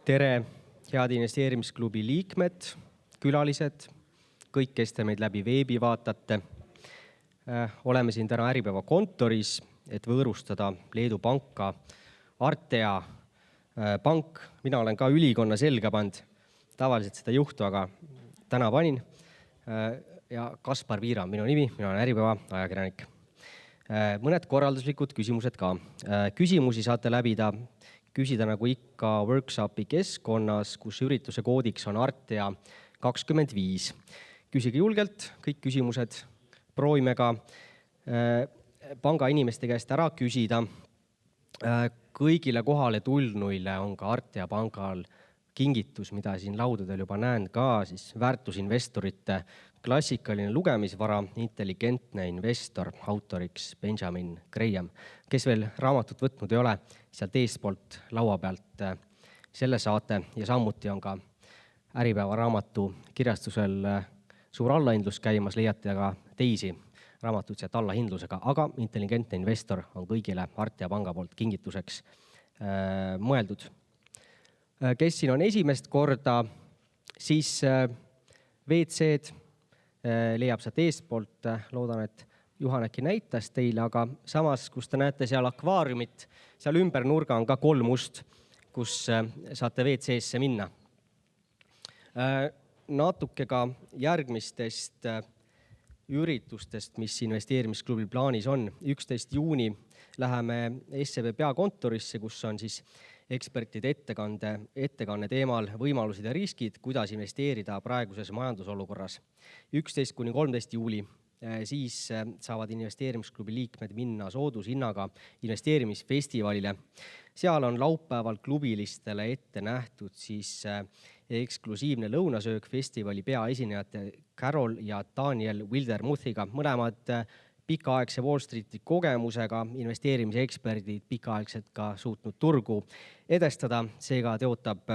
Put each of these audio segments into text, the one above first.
Tere, head investeerimisklubi liikmed, külalised, kõik, kes te meid läbi veebi vaatate. Oleme siin täna Äripäeva kontoris, et võõrustada Leedu panka Artea Bank. Mina olen ka ülikonna selga pannud, tavaliselt seda juhtu, aga täna panin. Ja Kaspar Viira on minu nimi, mina olen Äripäeva ajakirjanik. Mõned korralduslikud küsimused ka. Küsimusi saate läbida, küsida nagu ikka workshopi keskkonnas, kus ürituse koodiks on Artea 25. Küsige julgelt kõik küsimused, proovime ka panga inimeste käest ära küsida. Kõigile kohale tulnuile on ka Artea pangal kingitus, mida siin laudadel juba näen ka, siis väärtusinvestorite klassikaline lugemisvara, intelligentne investor, autoriks Benjamin Graham. Kes veel raamatut võtnud ei ole, sealt eespoolt laua pealt selle saate ja samuti on ka Äripäeva raamatu kirjastusel suur allahindlus käimas, leiate ka teisi raamatuid sealt allahindlusega, aga intelligentne investor on kõigile Artea panga poolt kingituseks mõeldud. Kes siin on esimest korda, siis WC-d leiab sealt eespoolt, loodan, et Juhan äkki näitas teile, aga samas, kus te näete seal akvaariumit, seal ümber nurga on ka 3 ust, kus saate WC-sse minna. Natuke ka järgmistest üritustest, mis investeerimisklubil plaanis on. 11. juuni läheme SEB peakontorisse, kus on siis ekspertide ettekanne teemal võimalused ja riskid, kuidas investeerida praeguses majandusolukorras. 11–13. juuli, siis saavad investeerimisklubi liikmed minna soodushinnaga investeerimisfestivalile. Seal on laupäeval klubilistele ette nähtud siis eksklusiivne lõunasöök festivali peaesinejate Carol ja Daniel Wildermuthiga, mõlemad pikaaegse Wall Streeti kogemusega, investeerimise eksperdid pikaaegselt ka suutnud turgu edestada, seega teotab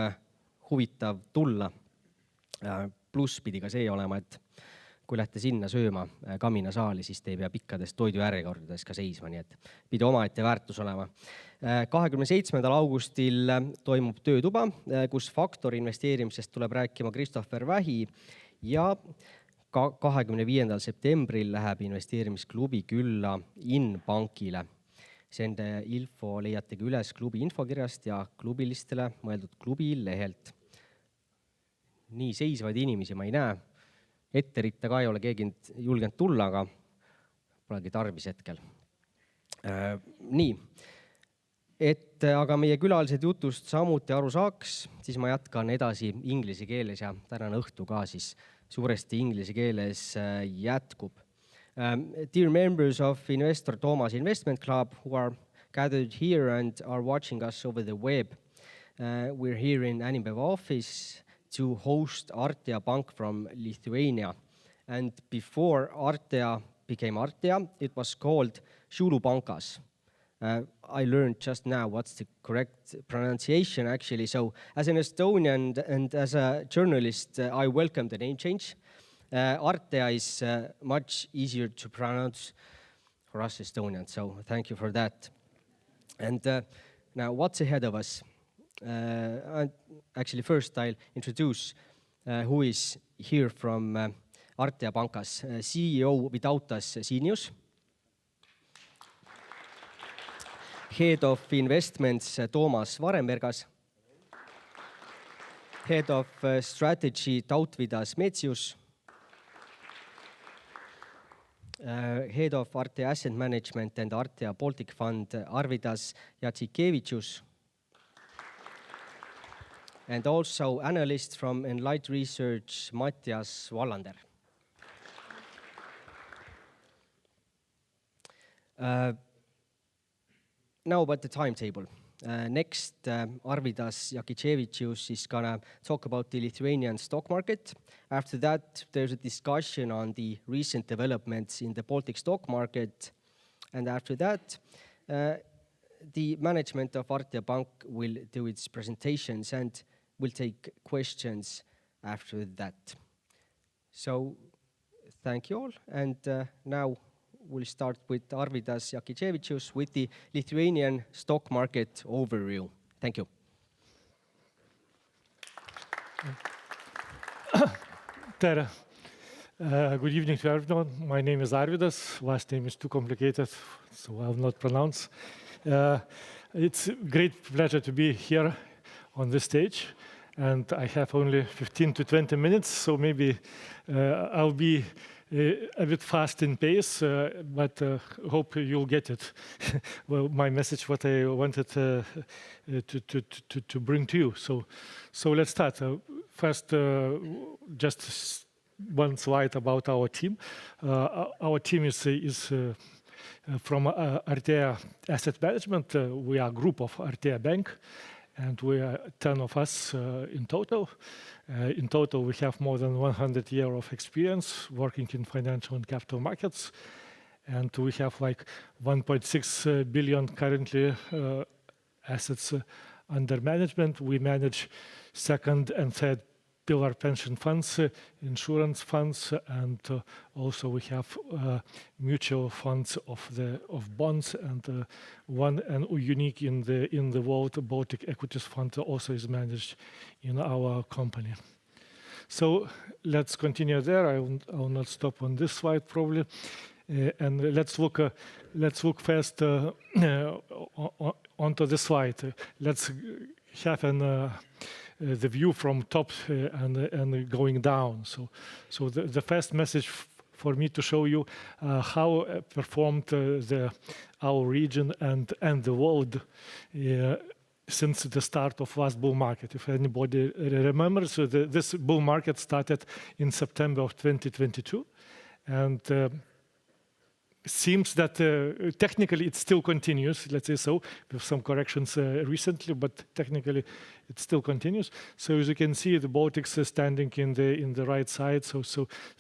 huvitav tulla. Pluss pidi ka see olema, et kui lähete sinna sööma kaminasaali, siis te ei pea pikkades toidujärjekordades ka seisma, nii et pidi omaette väärtus olema. 27. augustil toimub töötuba, kus faktori investeerimisest tuleb rääkima Christopher Vähi ja 25. septembril läheb investeerimisklubi külla Inbankile. Sende info leiategi üles klubi infokirjast ja klubilistele mõeldud klubi lehelt. Nii seisvaid inimesi ma ei näe. Etteritta ka ei ole keegi julgenud tulla, aga polegi tarvis hetkel. Nii, aga meie külalised jutust samuti aru saaks, siis ma jätkan edasi inglise keeles ja tänane õhtu ka siis suuresti inglise keeles jätkub. Dear members of Investor Toomase Investment Club who are gathered here and are watching us over the web, we're here in Äripäeva office to host Artea Bank from Lithuania. And before Artea became Artea, it was called Šiaulių pankas. I learned just now what's the correct pronunciation actually. So as an Estonian and as a journalist, I welcome the name change. Artea is much easier to pronounce for us Estonians, so thank you for that. And now what's ahead of us? Actually, first I'll introduce who is here from Artea Bankas. CEO Tautvydas Medzius. Head of Investments Tomas Varenbergas. Head of Strategy Tautvydas Medzius. Head of Artea Asset Management and Artea Baltic Fund Arvydas Jacikevičius. And also analyst from Enlight Research, Matthias Wallander. Now about the timetable. Next, Arvydas Jacikevičius is going to talk about the Lithuanian stock market. After that, there's a discussion on the recent developments in the Baltic stock market. And after that, the management of Artea Bank will do its presentations and will take questions after that. So, thank you all. And now we'll start with Arvydas Jacikevičius with the Lithuanian stock market overview. Thank you. Tere. Good evening to everyone. My name is Arvydas. Last name is too complicated, so I'll not pronounce. It's a great pleasure to be here on this stage. And I have only 15 to 20 minutes, so maybe I'll be a bit fast in pace, but hope you'll get it. Well, my message, what I wanted to bring to you. So let's start. First, just one slide about our team. Our team is from Artea Asset Management. We are a group of Artea Bank, and we are 10 of us in total. In total, we have more than 100 years of experience working in financial and capital markets. And we have like 1.6 billion currently assets under management. We manage second and third pillar pension funds, insurance funds, and also we have mutual funds of bonds, and one and unique in the world, Baltic Equities Fund also is managed in our company. So let's continue there. I will not stop on this slide probably, and let's look first onto the slide. Let's have the view from top and going down. So the first message for me to show you how performed our region and the world since the start of last bull market. If anybody remembers, this bull market started in September of 2022, and seems that technically it still continues, let's say so, with some corrections recently, but technically it still continues. So as you can see, the Baltics are standing in the right side. So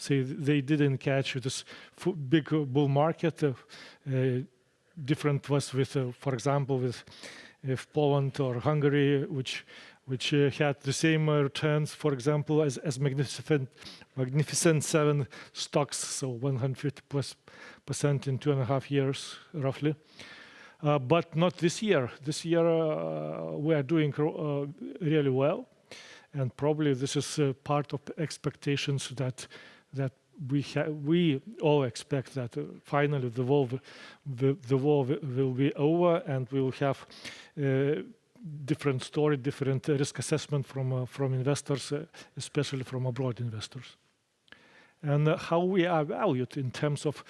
they didn't catch this big bull market. Different was with, for example, with Poland or Hungary, which had the same returns, for example, as Magnificent Seven stocks, so 150+% in 2.5 years, roughly. But not this year. This year we are doing really well, and probably this is part of expectations that we all expect that finally the war will be over, and we will have different story, different risk assessment from investors, especially from abroad investors. And how we are valued in terms of,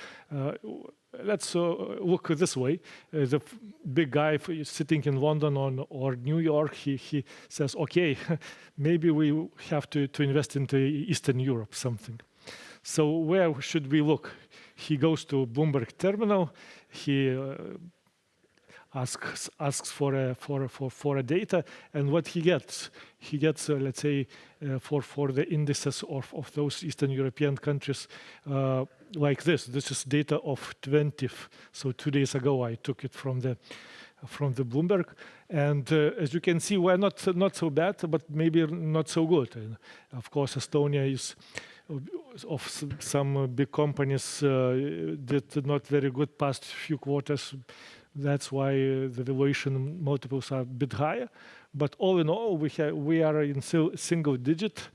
let's look this way. The big guy sitting in London or New York, he says, okay, maybe we have to invest into Eastern Europe, something. So where should we look? He goes to Bloomberg terminal, he asks for a data, and what he gets, let's say, for the indices of those Eastern European countries, like this. This is data of 20th, so 2 days ago I took it from the Bloomberg, and as you can see, we're not so bad, but maybe not so good. And of course, Estonia is of some big companies did not very good past few quarters. That's why the valuation multiples are a bit higher. But all in all, we are in single digit.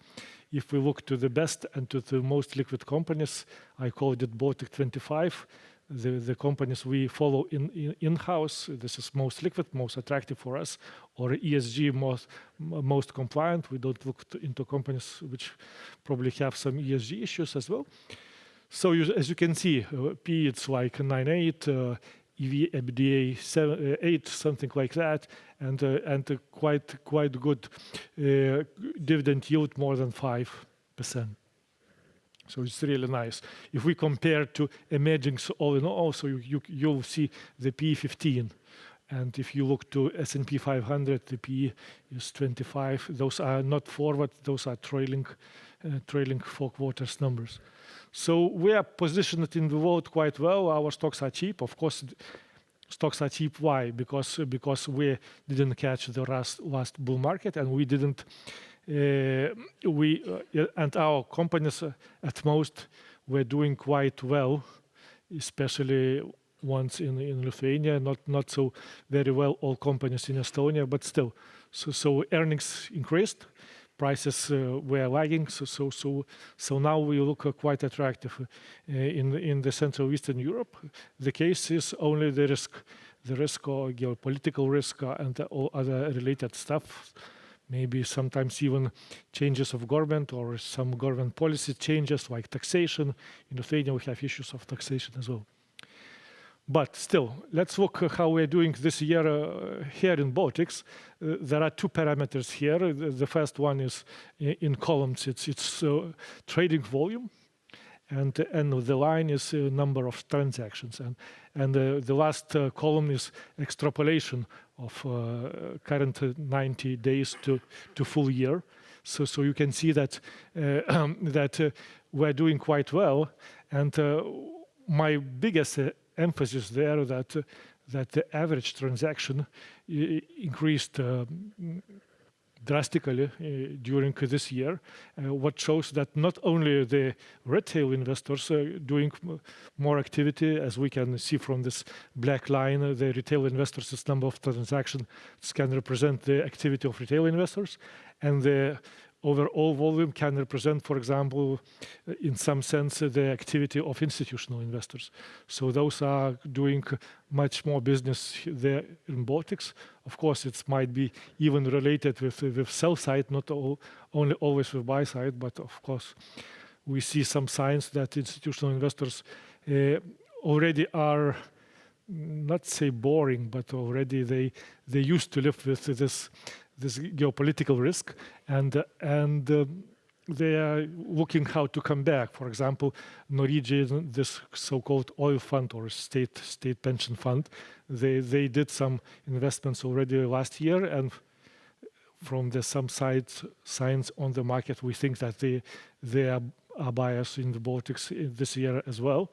If we look to the best and to the most liquid companies, I called it Baltic 25. The companies we follow in-house, this is most liquid, most attractive for us, or ESG most compliant. We don't look into companies which probably have some ESG issues as well. So as you can see, P it's like 9.8, EV EBITDA 8, something like that, and a quite good dividend yield, more than 5%. So it's really nice. If we compare to emerging, all in all, so you'll see the PE 15. And if you look to S&P 500, the PE is 25. Those are not forward, those are trailing 4 quarters numbers. So we are positioned in the world quite well. Our stocks are cheap. Of course, stocks are cheap. Why? Because we didn't catch the last bull market, and we didn't. And our companies at most were doing quite well, especially ones in Lithuania. Not so very well all companies in Estonia, but still. So earnings increased. prices were lagging. So now we look quite attractive in the Central Eastern Europe. The case is only the risk or geopolitical risk and all other related stuff. Maybe sometimes even changes of government or some government policy changes like taxation. In Lithuania we have issues of taxation as well. But still, let's look how we're doing this year here in Baltics. There are two parameters here. The first one is in columns, it's trading volume. And the line is number of transactions. And the last column is extrapolation of current 90 days to full year. So you can see that that we're doing quite well. And my biggest emphasis there that the average transaction increased drastically during this year, what shows that not only the retail investors are doing more activity, as we can see from this black line, the retail investors' number of transactions can represent the activity of retail investors, and the overall volume can represent, for example, in some sense, the activity of institutional investors. So those are doing much more business there in Baltics. Of course, it might be even related with sell side, not only always with buy side, but of course, we see some signs that institutional investors already are, not say boring, but already they used to live with this geopolitical risk, and they are looking how to come back. For example, Norwegian, this so-called oil fund or state pension fund, they did some investments already last year, and from some signs on the market, we think that they are buyers in the Baltics this year as well.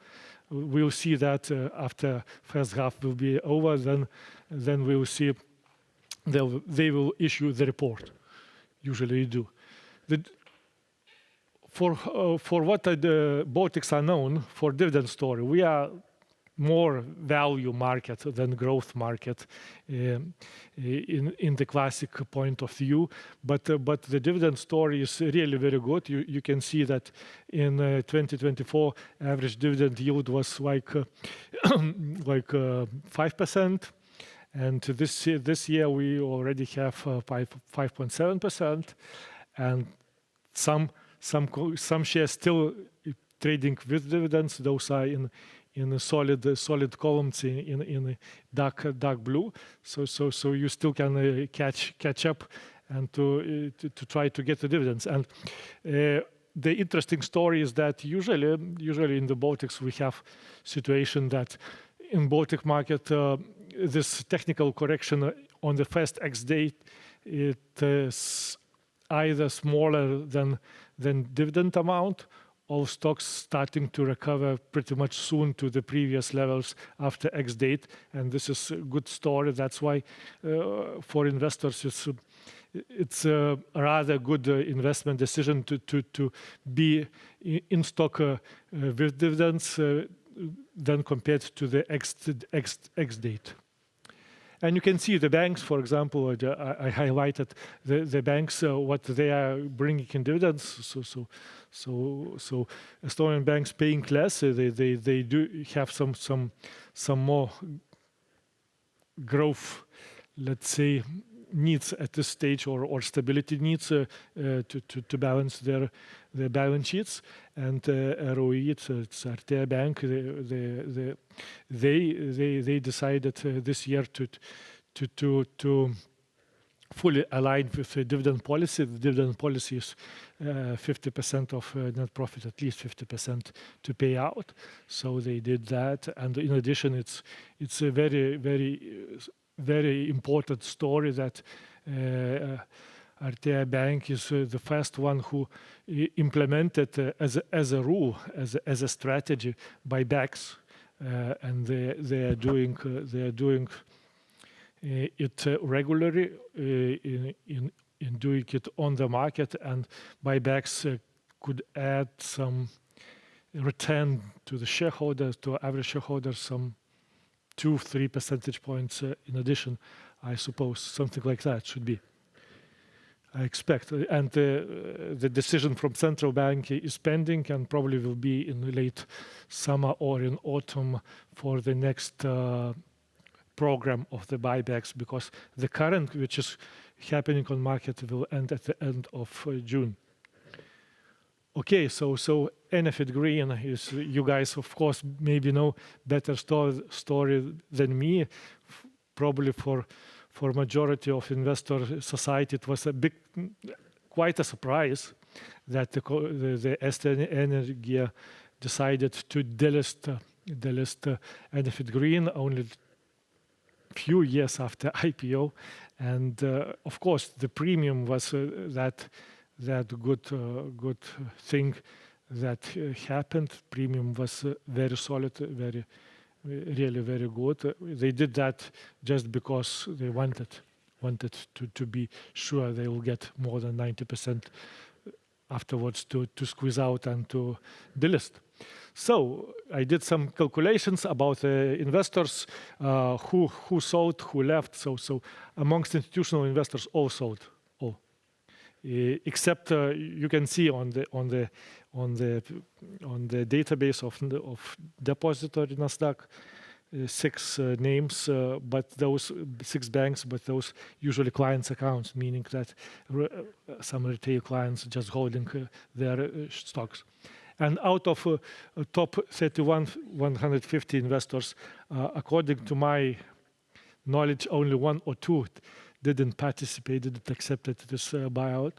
We'll see that after first half will be over, then we will see they will issue the report. Usually do. For what the Baltics are known for dividend story, we are more value market than growth market in the classic point of view. But the dividend story is really very good. You can see that in 2024 average dividend yield was like 5%. And this year we already have 5.7%, and some shares still trading with dividends. Those are in solid columns in dark blue. So you still can catch up and to try to get the dividends. And the interesting story is that usually in the Baltics we have situation that in Baltic market. This technical correction on the first X date, it is either smaller than dividend amount, or stocks starting to recover pretty much soon to the previous levels after X date. And this is a good story. That's why for investors it's a rather good investment decision to be in stock with dividends than compared to the X date. And you can see the banks, for example, I highlighted the banks, what they are bringing in dividends. So Estonian banks paying less. They do have some more growth, let's say, needs at this stage, or stability needs to balance their balance sheets. And ROE, it's Artea Bank. They decided this year to fully align with the dividend policy. The dividend policy is 50% of net profit, at least 50% to pay out. So they did that, and in addition, it's a very important story that Artea Bank is the first one who implemented as a rule, as a strategy, buybacks, and they are doing it regularly in doing it on the market, and buybacks could add some return to the shareholders, to average shareholders, some 2-3 percentage points in addition, I suppose, something like that should be. I expect. And the decision from central bank is pending and probably will be in late summer or in autumn for the next program of the buybacks, because the current, which is happening on market, will end at the end of June. Okay, so Enefit Green is, you guys of course maybe know better story than me. Probably for majority of investor society, it was quite a surprise that the Artea Energia decided to delist Enefit Green only few years after IPO, and of course the premium was that good thing that happened. Premium was very solid, really very good. They did that just because they wanted to be sure they will get more than 90% afterwards to squeeze out and to delist. So I did some calculations about investors who sold, who left. So amongst institutional investors, all sold, all, except you can see on the database of depository Nasdaq, 6 names, but those 6 banks, but those usually clients' accounts, meaning that some retail clients just holding their stocks. And out of top 150 investors, according to my knowledge, only 1 or 2 didn't participate, didn't accept this buyout.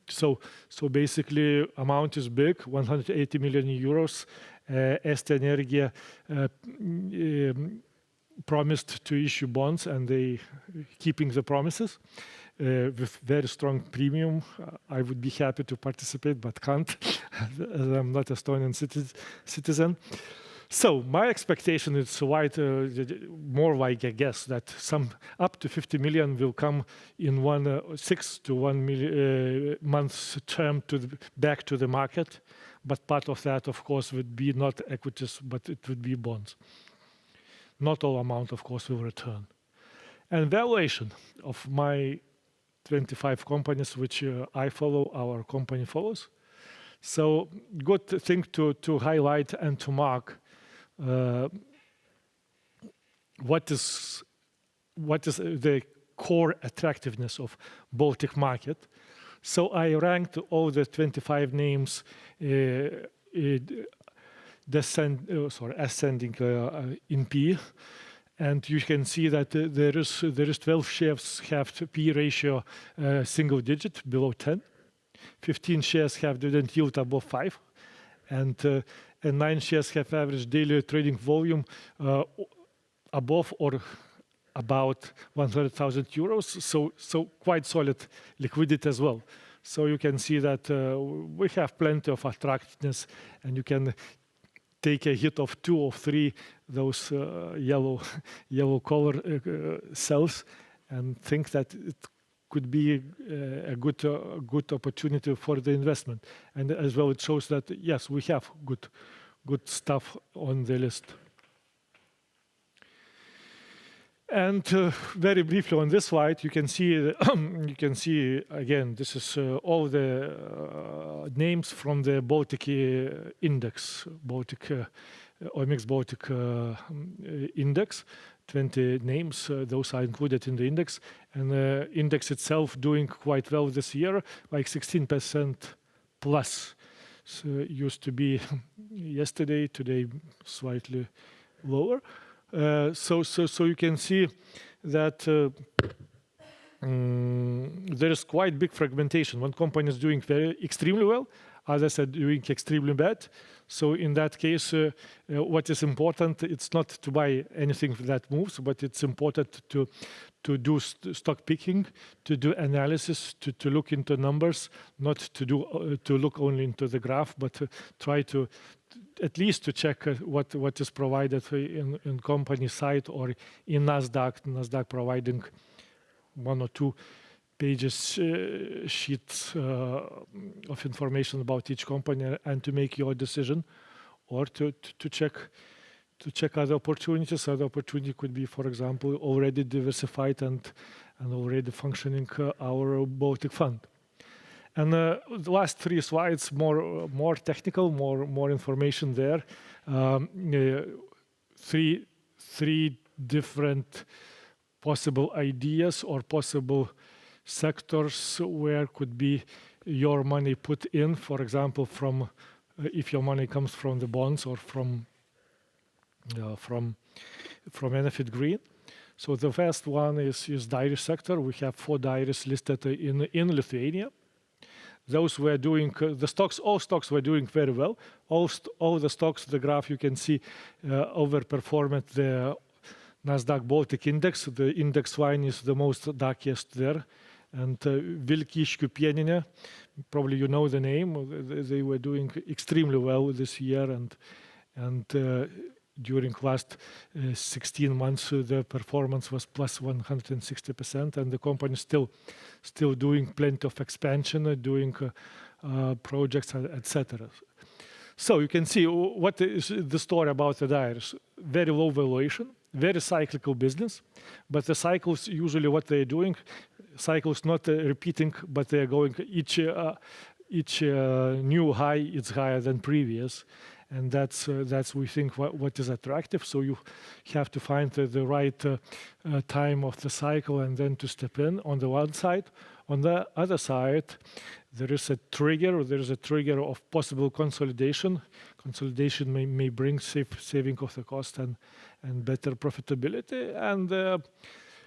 So basically, amount is big, 180 million euros. Artea Energia promised to issue bonds, and they keeping the promises. With very strong premium. I would be happy to participate, but can't, as I'm not Estonian citizen. So my expectation is more like a guess that some up to 50 million will come in 6 to 1 months term back to the market. But part of that, of course, would be not equities, but it would be bonds. Not all amount, of course, will return. And valuation of my 25 companies which I follow, our company follows. So good thing to highlight and to mark what is the core attractiveness of Baltic market. So I ranked all the 25 names ascending in P. And you can see that there is 12 shares have P ratio single digit, below 10. 15 shares have dividend yield above 5. And 9 shares have average daily trading volume above or about 100,000 euros. So quite solid liquidity as well. So you can see that we have plenty of attractiveness, and you can take a hit of 2 or 3 those yellow color cells and think that it could be a good opportunity for the investment. And as well, it shows that yes, we have good stuff on the list. And very briefly on this slide, you can see again, this is all the names from the Baltic index, OMX Baltic index. 20 names, those are included in the index, and the index itself doing quite well this year, like 16% plus. So it used to be yesterday, today slightly lower. So you can see that there is quite big fragmentation. One company is doing extremely well, others are doing extremely bad. So in that case, what is important, it's not to buy anything that moves, but it's important to do stock picking, to do analysis, to look into numbers, not to look only into the graph, but try to at least to check what is provided in company site or in Nasdaq providing 1 or 2 pages sheets of information about each company, and to make your decision, or to check check other opportunities. Other opportunity could be, for example, already diversified and already functioning our Baltic fund. And the last 3 slides, more technical, more information there. 3 different possible ideas or possible sectors where could be your money put in. For example, from if your money comes from the bonds or from Enefit Green. So the first one is dairy sector. We have 4 dairies listed in Lithuania. Those were doing all stocks were doing very well. All the stocks, the graph you can see, overperformed the Nasdaq Baltic index. The index line is the most darkest there. And Vilkyškių pieninė, probably you know the name. They were doing extremely well this year, and during last 16 months, the performance was plus 160%, and the company still doing plenty of expansion, doing projects, etc. So you can see what is the story about the dairies. Very low valuation, very cyclical business, but the cycles usually what they're doing, cycles not repeating, but they're going each new high is higher than previous. And that's we think what is attractive. So you have to find the right time of the cycle and then to step in on the one side. On the other side, there is a trigger. There is a trigger of possible consolidation. Consolidation may bring saving of the cost and better profitability. And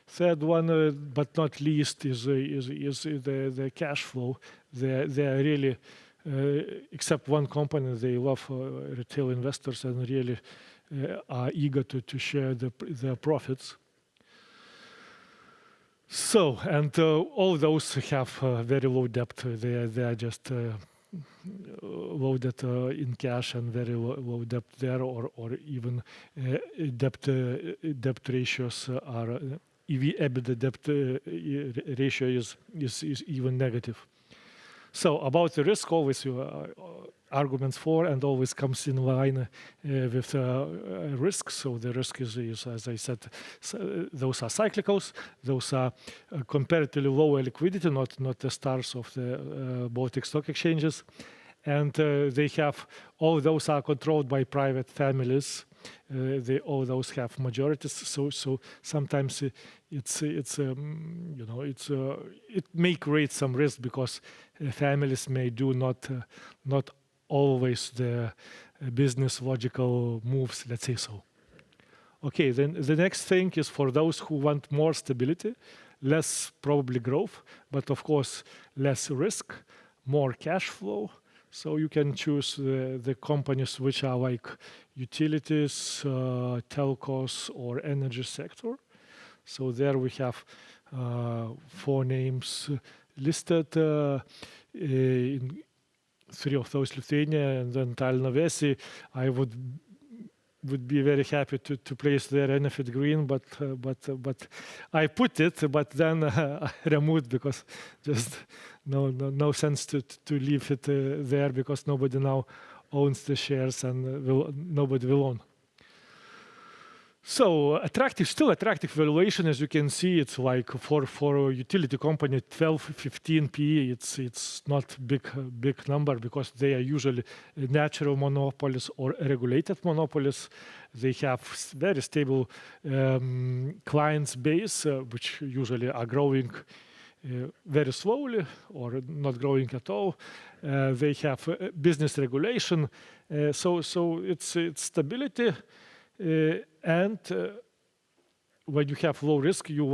third one, but not least, is the cash flow. They are really. Except one company, they love retail investors and really are eager to share their profits. So, and all those have very low debt. They are just loaded in cash and very low debt there, or even debt ratios are EBITDA debt ratio is even negative. So about the risk, always arguments for and always comes in line with risk. So the risk is, as I said, those are cyclicals. Those are comparatively lower liquidity, not the stars of the Baltic stock exchanges. And they have, all those are controlled by private families. All those have majorities. So sometimes it may create some risk because families may do not always the business logical moves, let's say so. Okay, then the next thing is for those who want more stability, less probably growth, but of course less risk, more cash flow. So you can choose the companies which are like utilities, telcos, or energy sector. So there we have 4 names listed, in 3 of those Lithuania, and then Tallinna Vesi. I would be very happy to place there Enefit Green, but I put it, but then I removed because just no sense to leave it there because nobody now owns the shares and nobody will own. So still attractive valuation, as you can see. It's like for a utility company, 12-15 PE. It's not big number because they are usually natural monopolies or regulated monopolies. They have very stable clients base, which usually are growing very slowly or not growing at all. They have business regulation, so it's stability. And when you have low risk, you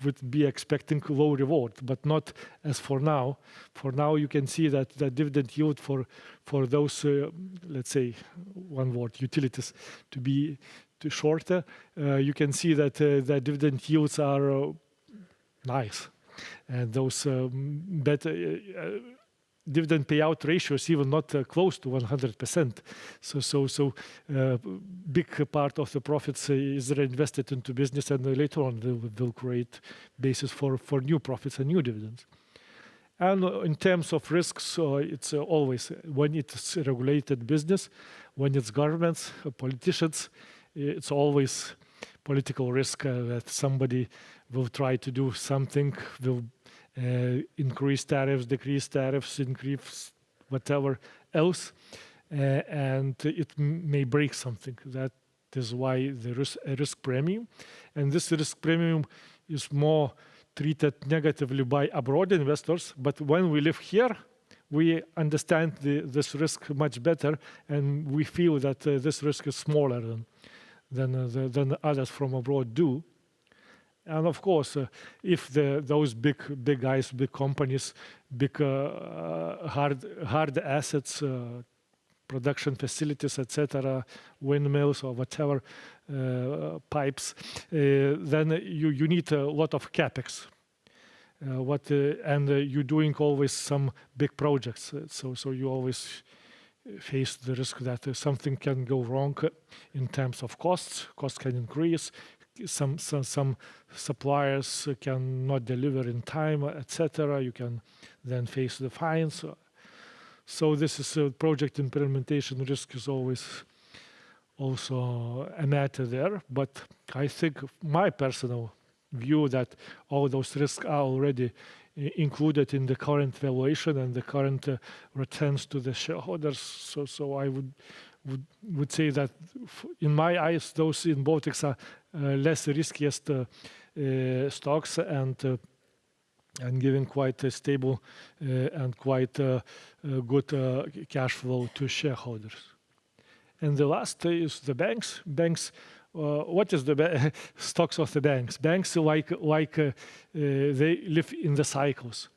would be expecting low reward, but not as for now. For now, you can see that the dividend yield for those, let's say, one word, utilities, to be shorter. You can see that the dividend yields are nice, and those better. Dividend payout ratio is even not close to 100%. So big part of the profits is reinvested into business, and later on will create basis for new profits and new dividends. And in terms of risks, it's always, when it's a regulated business, when it's governments, politicians, it's always political risk that somebody will try to do something, will increase tariffs, decrease tariffs, increase whatever else, and it may break something. That is why there is a risk premium. And this risk premium is more treated negatively by abroad investors. But when we live here, we understand this risk much better, and we feel that this risk is smaller than others from abroad do. And of course, if those big guys, big companies, big hard assets, production facilities, etc., windmills or whatever, pipes, then you need a lot of capex. And you're doing always some big projects, so you always face the risk that something can go wrong in terms of costs. Costs can increase. Some suppliers cannot deliver in time, etc. You can then face the fines. So this is a project implementation risk is always also a matter there. But I think my personal view that all those risks are already included in the current valuation and the current returns to the shareholders. So I would say that in my eyes, those in Baltics are less riskiest stocks and giving quite a stable and quite good cash flow to shareholders. And the last is the banks. Banks. What is the stocks of the banks? Banks like they live in the cycles,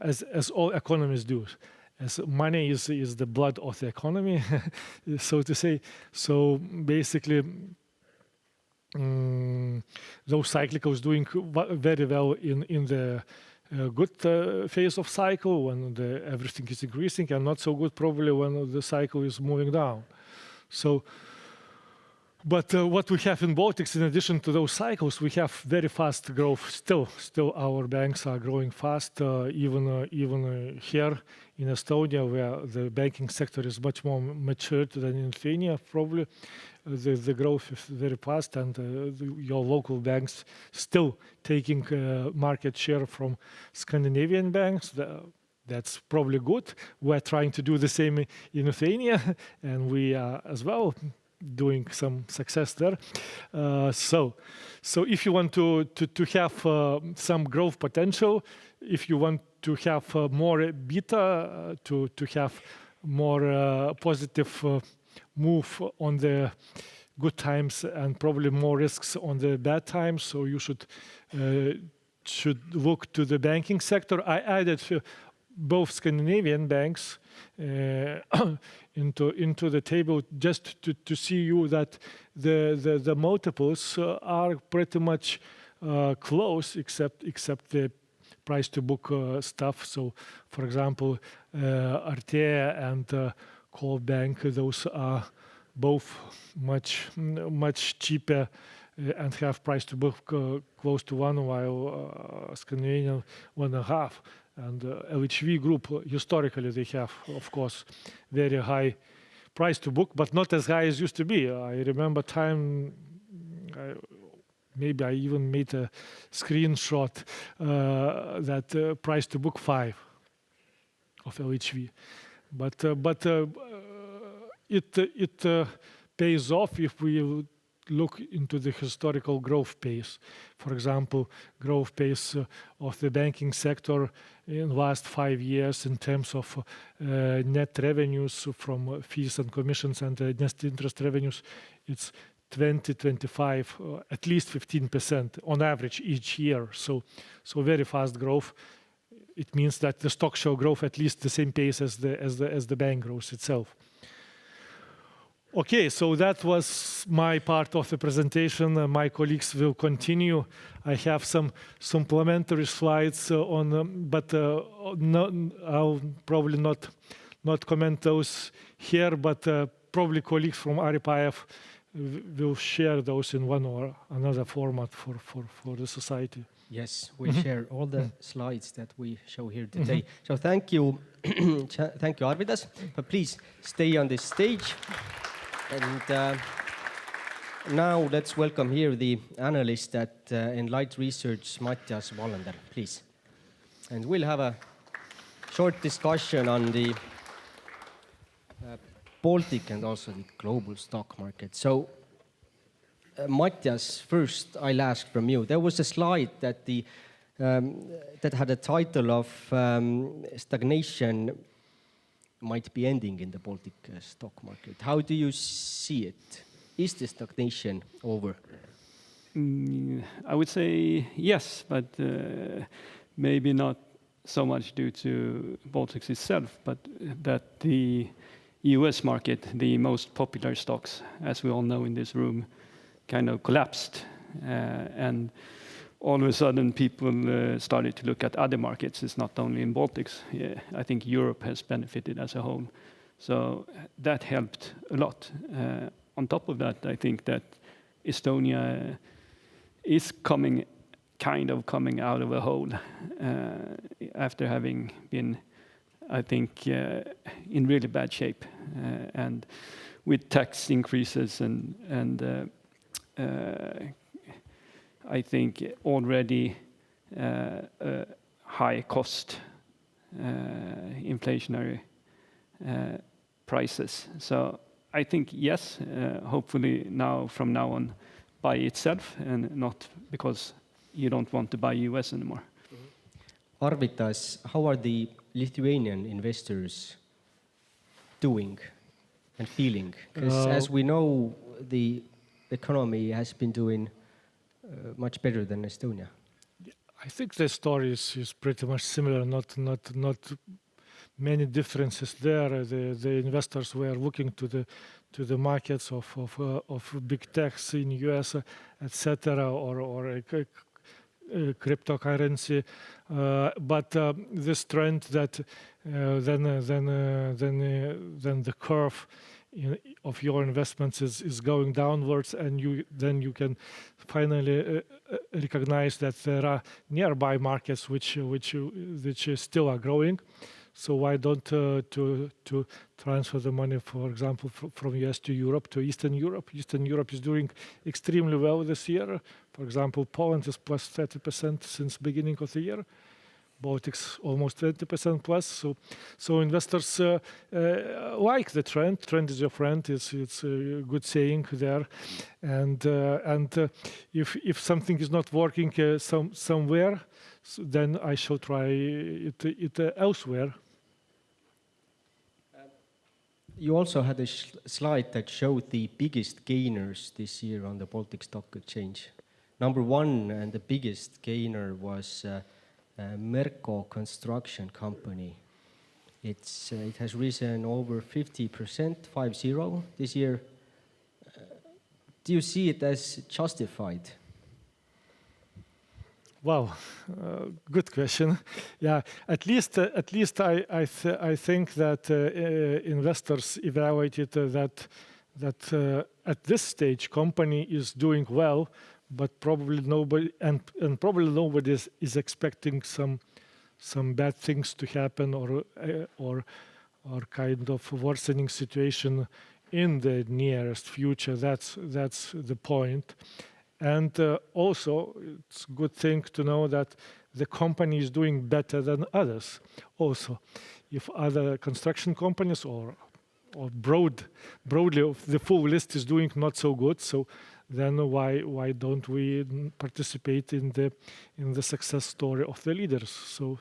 as all economies do. As money is the blood of the economy, so to say. So basically, those cyclicals doing very well in the good phase of cycle when everything is increasing, and not so good probably when the cycle is moving down. So. But what we have in Baltics, in addition to those cycles, we have very fast growth. Still our banks are growing fast, even here in Estonia, where the banking sector is much more matured than in Lithuania. Probably the growth is very fast, and your local banks still taking market share from Scandinavian banks. That's probably good. We're trying to do the same in Lithuania, and we are as well doing some success there. So if you want to have some growth potential, if you want to have more beta, to have more positive move on the good times and probably more risks on the bad times, so you should look to the banking sector. I added both Scandinavian banks into the table just to see you that the multiples are pretty much close, except the price to book stuff. So, for example, Artea and Call Bank, those are both much cheaper and have price to book close to 1, while Scandinavian 1.5. And LHV Group, historically, they have, of course, very high price to book, but not as high as used to be. I remember time, maybe I even made a screenshot that price to book 5 of LHV. But it pays off if we look into the historical growth pace. For example, growth pace of the banking sector in the last 5 years in terms of net revenues from fees and commissions and net interest revenues, it's 25, at least 15% on average each year. So very fast growth. It means that the stock shall grow at least the same pace as the bank grows itself. Okay, so that was my part of the presentation. My colleagues will continue. I have some supplementary slides but I'll probably not comment those here, but probably colleagues from Äripäeva will share those in one or another format for the society. Yes, we'll share all the slides that we show here today. So thank you, thank you, Arvydas. But please stay on this stage. And now let's welcome here the analyst at Enlight Research, Matthias Wallander, please. And we'll have a short discussion on the Baltic and also the global stock market. So, Matthias, first I'll ask from you. There was a slide that that had a title of stagnation might be ending in the Baltic stock market. How do you see it? Is the stagnation over? I would say yes, but maybe not so much due to Baltics itself, but that the US market, the most popular stocks, as we all know in this room, kind of collapsed. And all of a sudden people started to look at other markets. It's not only in Baltics. I think Europe has benefited as a whole. So that helped a lot. On top of that, I think that Estonia is coming out of a hole after having been, I think, in really bad shape, and with tax increases and I think already high cost inflationary prices. So I think yes, hopefully from now on by itself and not because you don't want to buy US anymore. Arvydas, how are the Lithuanian investors doing and feeling? Because as we know, the economy has been doing much better than Estonia. I think the story is pretty much similar, not many differences there. The investors were looking to the markets of big techs in US, etc., or cryptocurrency, but this trend that then the curve of your investments is going downwards, and you can finally recognize that there are nearby markets which still are growing. So why don't to transfer the money, for example, from US to Europe, to Eastern Europe? Eastern Europe is doing extremely well this year. For example, Poland is plus 30% since beginning of the year. Baltics almost 20% plus. So investors like the trend. Trend is your friend. It's a good saying there. And if something is not working somewhere, then I shall try it elsewhere. You also had a slide that showed the biggest gainers this year on the Baltic Stock Exchange. Number one and the biggest gainer was Merko Construction Company. It has risen over 50%, 50 this year. Do you see it as justified? Wow, good question. Yeah, at least I think that investors evaluated that at this stage company is doing well, but probably nobody is expecting some bad things to happen or kind of worsening situation in the nearest future. That's the point. And also, it's a good thing to know that the company is doing better than others. Also, if other construction companies or broadly the full list is doing not so good, so then why don't we participate in the success story of the leaders? So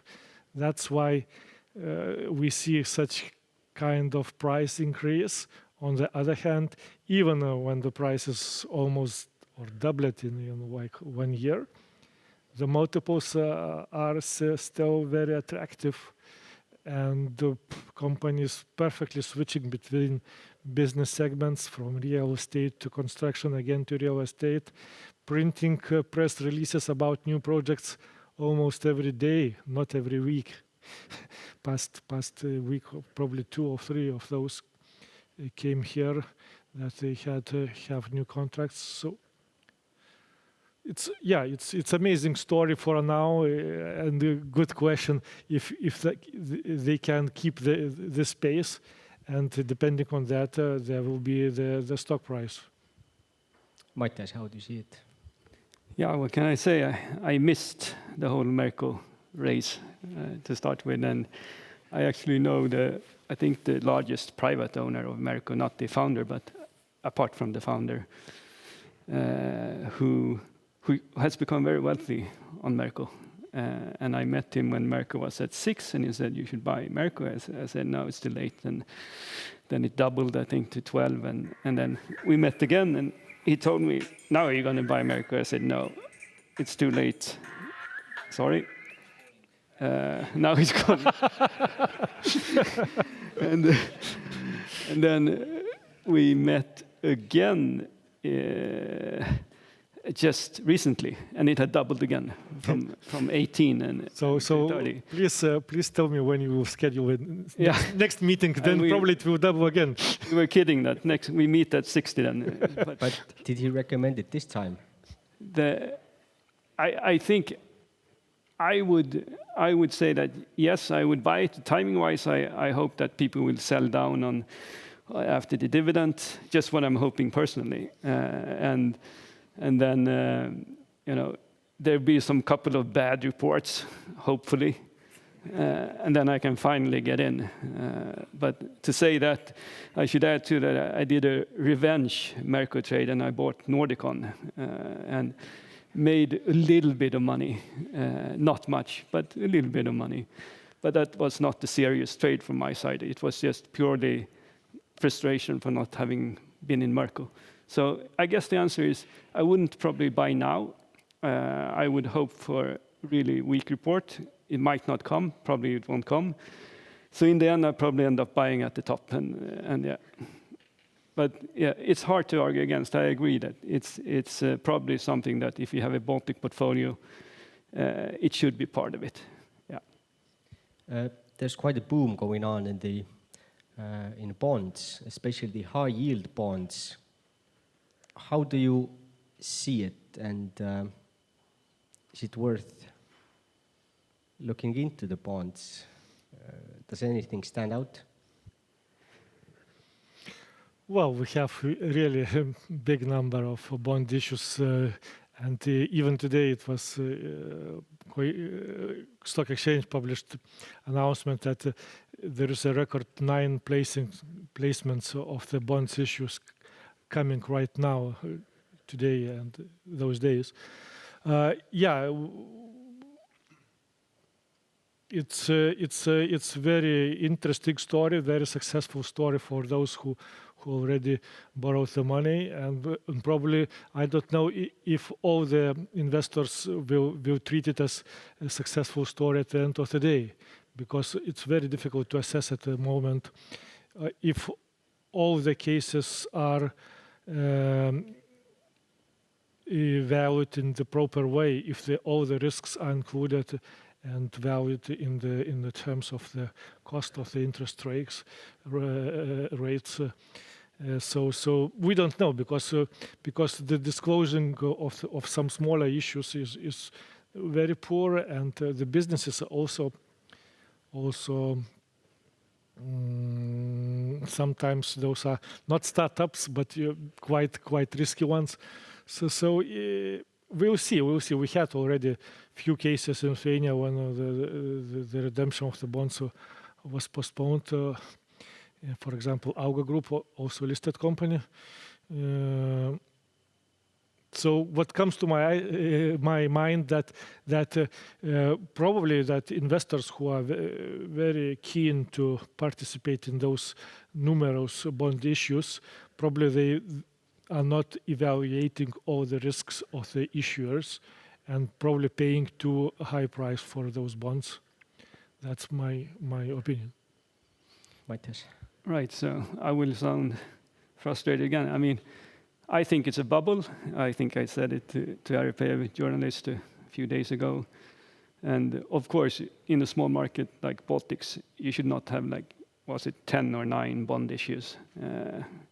that's why we see such kind of price increase. On the other hand, even when the price is almost or doubled in like 1 year, the multiples are still very attractive, and the companies perfectly switching between business segments from real estate to construction, again to real estate, printing press releases about new projects almost every day, not every week. past week, probably 2 or 3 of those came here. that they had to have new contracts. So it's amazing story for now, and a good question if they can keep the space, and depending on that, there will be the stock price. Matthias, how do you see it? Yeah, what can I say? I missed the whole Merkel race to start with, and I actually know I think the largest private owner of Merkel, not the founder, but apart from the founder, who has become very wealthy on Merkel. And I met him when Merkel was at 6, and he said, you should buy Merkel. I said, no, it's too late. And then it doubled, I think, to 12. And then we met again, and he told me, now are you going to buy Merkel? I said, no, it's too late. Sorry. Now he's gone. and then we met again just recently, and it had doubled again from 18 and so 30. Please tell me when you will schedule it. Next meeting, then probably it will double again. We were kidding that we meet at 60 then. But did he recommend it this time? I think I would say that yes, I would buy it. Timing wise, I hope that people will sell down on after the dividend. Just what I'm hoping personally, and then there'll be some couple of bad reports, hopefully, and then I can finally get in. But to say that, I should add to that I did a revenge Merco trade, and I bought Nordicon and made a little bit of money, not much, but a little bit of money. But that was not a serious trade from my side. It was just purely frustration for not having been in Merco. So I guess the answer is I wouldn't probably buy now. I would hope for a really weak report. It might not come. Probably it won't come. So in the end, I'll probably end up buying at the top. And yeah. But yeah, it's hard to argue against. I agree that it's probably something that if you have a Baltic portfolio, it should be part of it. Yeah. There's quite a boom going on in bonds, especially the high yield bonds. How do you see it, and is it worth looking into the bonds? Does anything stand out? Well, we have really a big number of bond issues, and even today it was Stock Exchange published announcement that there is a record 9 placements of the bonds issues coming right now, today and those days. It's very interesting story, very successful story for those who already borrowed the money, and probably I don't know if all the investors will treat it as a successful story at the end of the day, because it's very difficult to assess at the moment if all the cases are valued in the proper way, if all the risks are included and valued in the terms of the cost of the interest rates. So we don't know, because the disclosing of some smaller issues is very poor, and the businesses are also sometimes those are not startups, but quite risky ones. So we'll see. We had already few cases in Lithuania when the redemption of the bonds was postponed. For example, Auga Group, also listed company. So what comes to my mind that probably that investors who are very keen to participate in those numerous bond issues, probably they are not evaluating all the risks of the issuers and probably paying too high price for those bonds. That's my opinion. Matthias. Right, so I will sound frustrated again. I mean, I think it's a bubble. I think I said it to Äripäeva journalist a few days ago. And of course, in a small market like Baltics, you should not have like was it 10 or 9 bond issues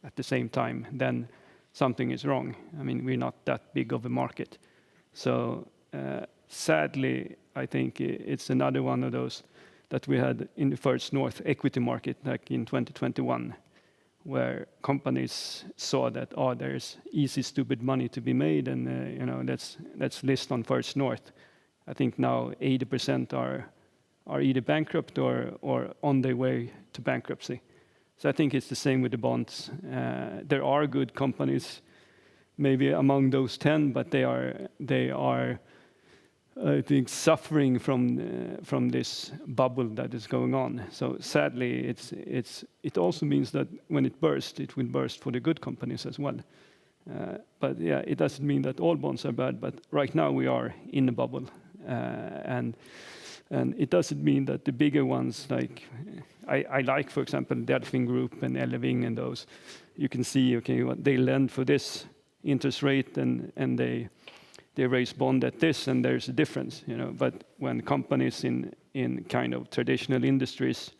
at the same time, then something is wrong. I mean, we're not that big of a market. So sadly, I think it's another one of those that we had in the First North equity market like in 2021, where companies saw that, oh, there's easy, stupid money to be made, and you know, let's list on First North. I think now 80% are either bankrupt or on their way to bankruptcy. So I think it's the same with the bonds. There are good companies, maybe among those 10, but they are I think suffering from this bubble that is going on. So sadly, it also means that when it bursts, it will burst for the good companies as well. But yeah, it doesn't mean that all bonds are bad. But right now we are in a bubble, and it doesn't mean that the bigger ones, like I like, for example, Delfin Group and Eleving and those, you can see, okay, what they lend for this interest rate, and they raise bond at this, and there's a difference, you know. But when companies in kind of traditional industries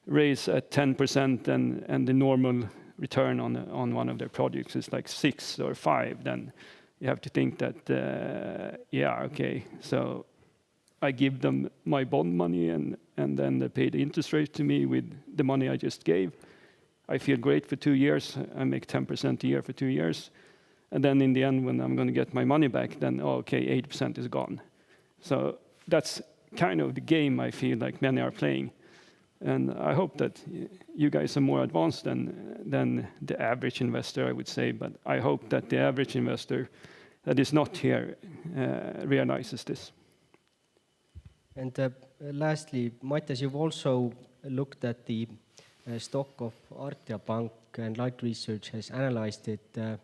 raise at 10% and the normal return on one of their projects is like 6 or 5, then you have to think that yeah, okay, so I give them my bond money and then they pay the interest rate to me with the money I just gave. I feel great for 2 years. I make 10% a year for 2 years. And then in the end, when I'm going to get my money back, then, oh, okay, 80% is gone. So that's kind of the game I feel like many are playing. And I hope that you guys are more advanced than the average investor, I would say. But I hope that the average investor that is not here realizes this. And lastly, Matthias, you've also looked at the stock of Artea Bank, and Light Research has analyzed it.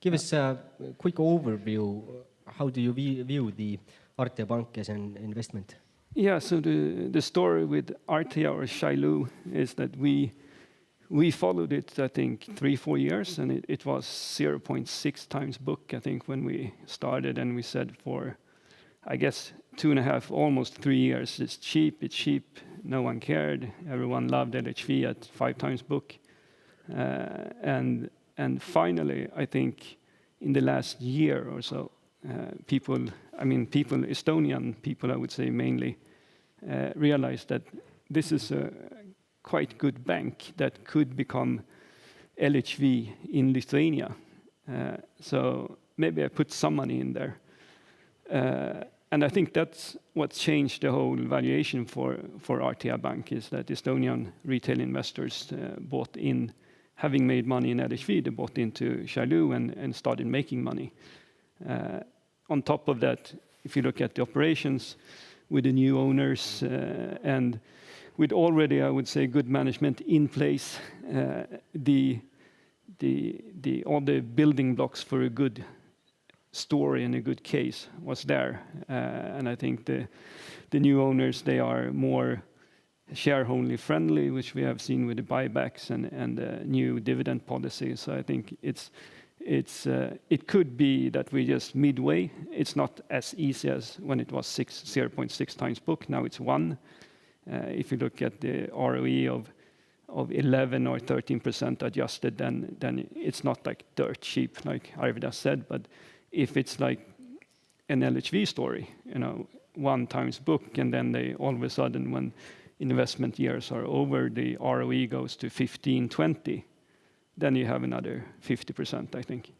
Give us a quick overview. How do you view the Artea Bank as an investment? Yeah, so the story with Artea or Shailu is that we followed it, I think, 3-4 years, and it was 0.6 times book, I think, when we started, and we said for, I guess, 2.5, almost 3 years, it's cheap, no one cared, everyone loved LHV at 5 times book, and finally, I think in the last year or so, Estonian people, I would say mainly, realized that this is a quite good bank that could become LHV in Lithuania. So maybe I put some money in there. And I think that's what changed the whole valuation for Artea Bank, is that Estonian retail investors bought in. Having made money in LHV, they bought into Shailu and started making money. On top of that, if you look at the operations with the new owners and with already, I would say, good management in place, all the building blocks for a good story and a good case was there. And I think the new owners, they are more shareholder friendly, which we have seen with the buybacks and new dividend policy. So I think it could be that we just midway. It's not as easy as when it was 0.6 times book. Now it's 1. If you look at the ROE of 11 or 13% adjusted, then it's not like dirt cheap, like Arvydas said. But if it's like an LHV story, 1 times book, and then they all of a sudden, when investment years are over, the ROE goes to 15, 20, then you have another 50%, I think.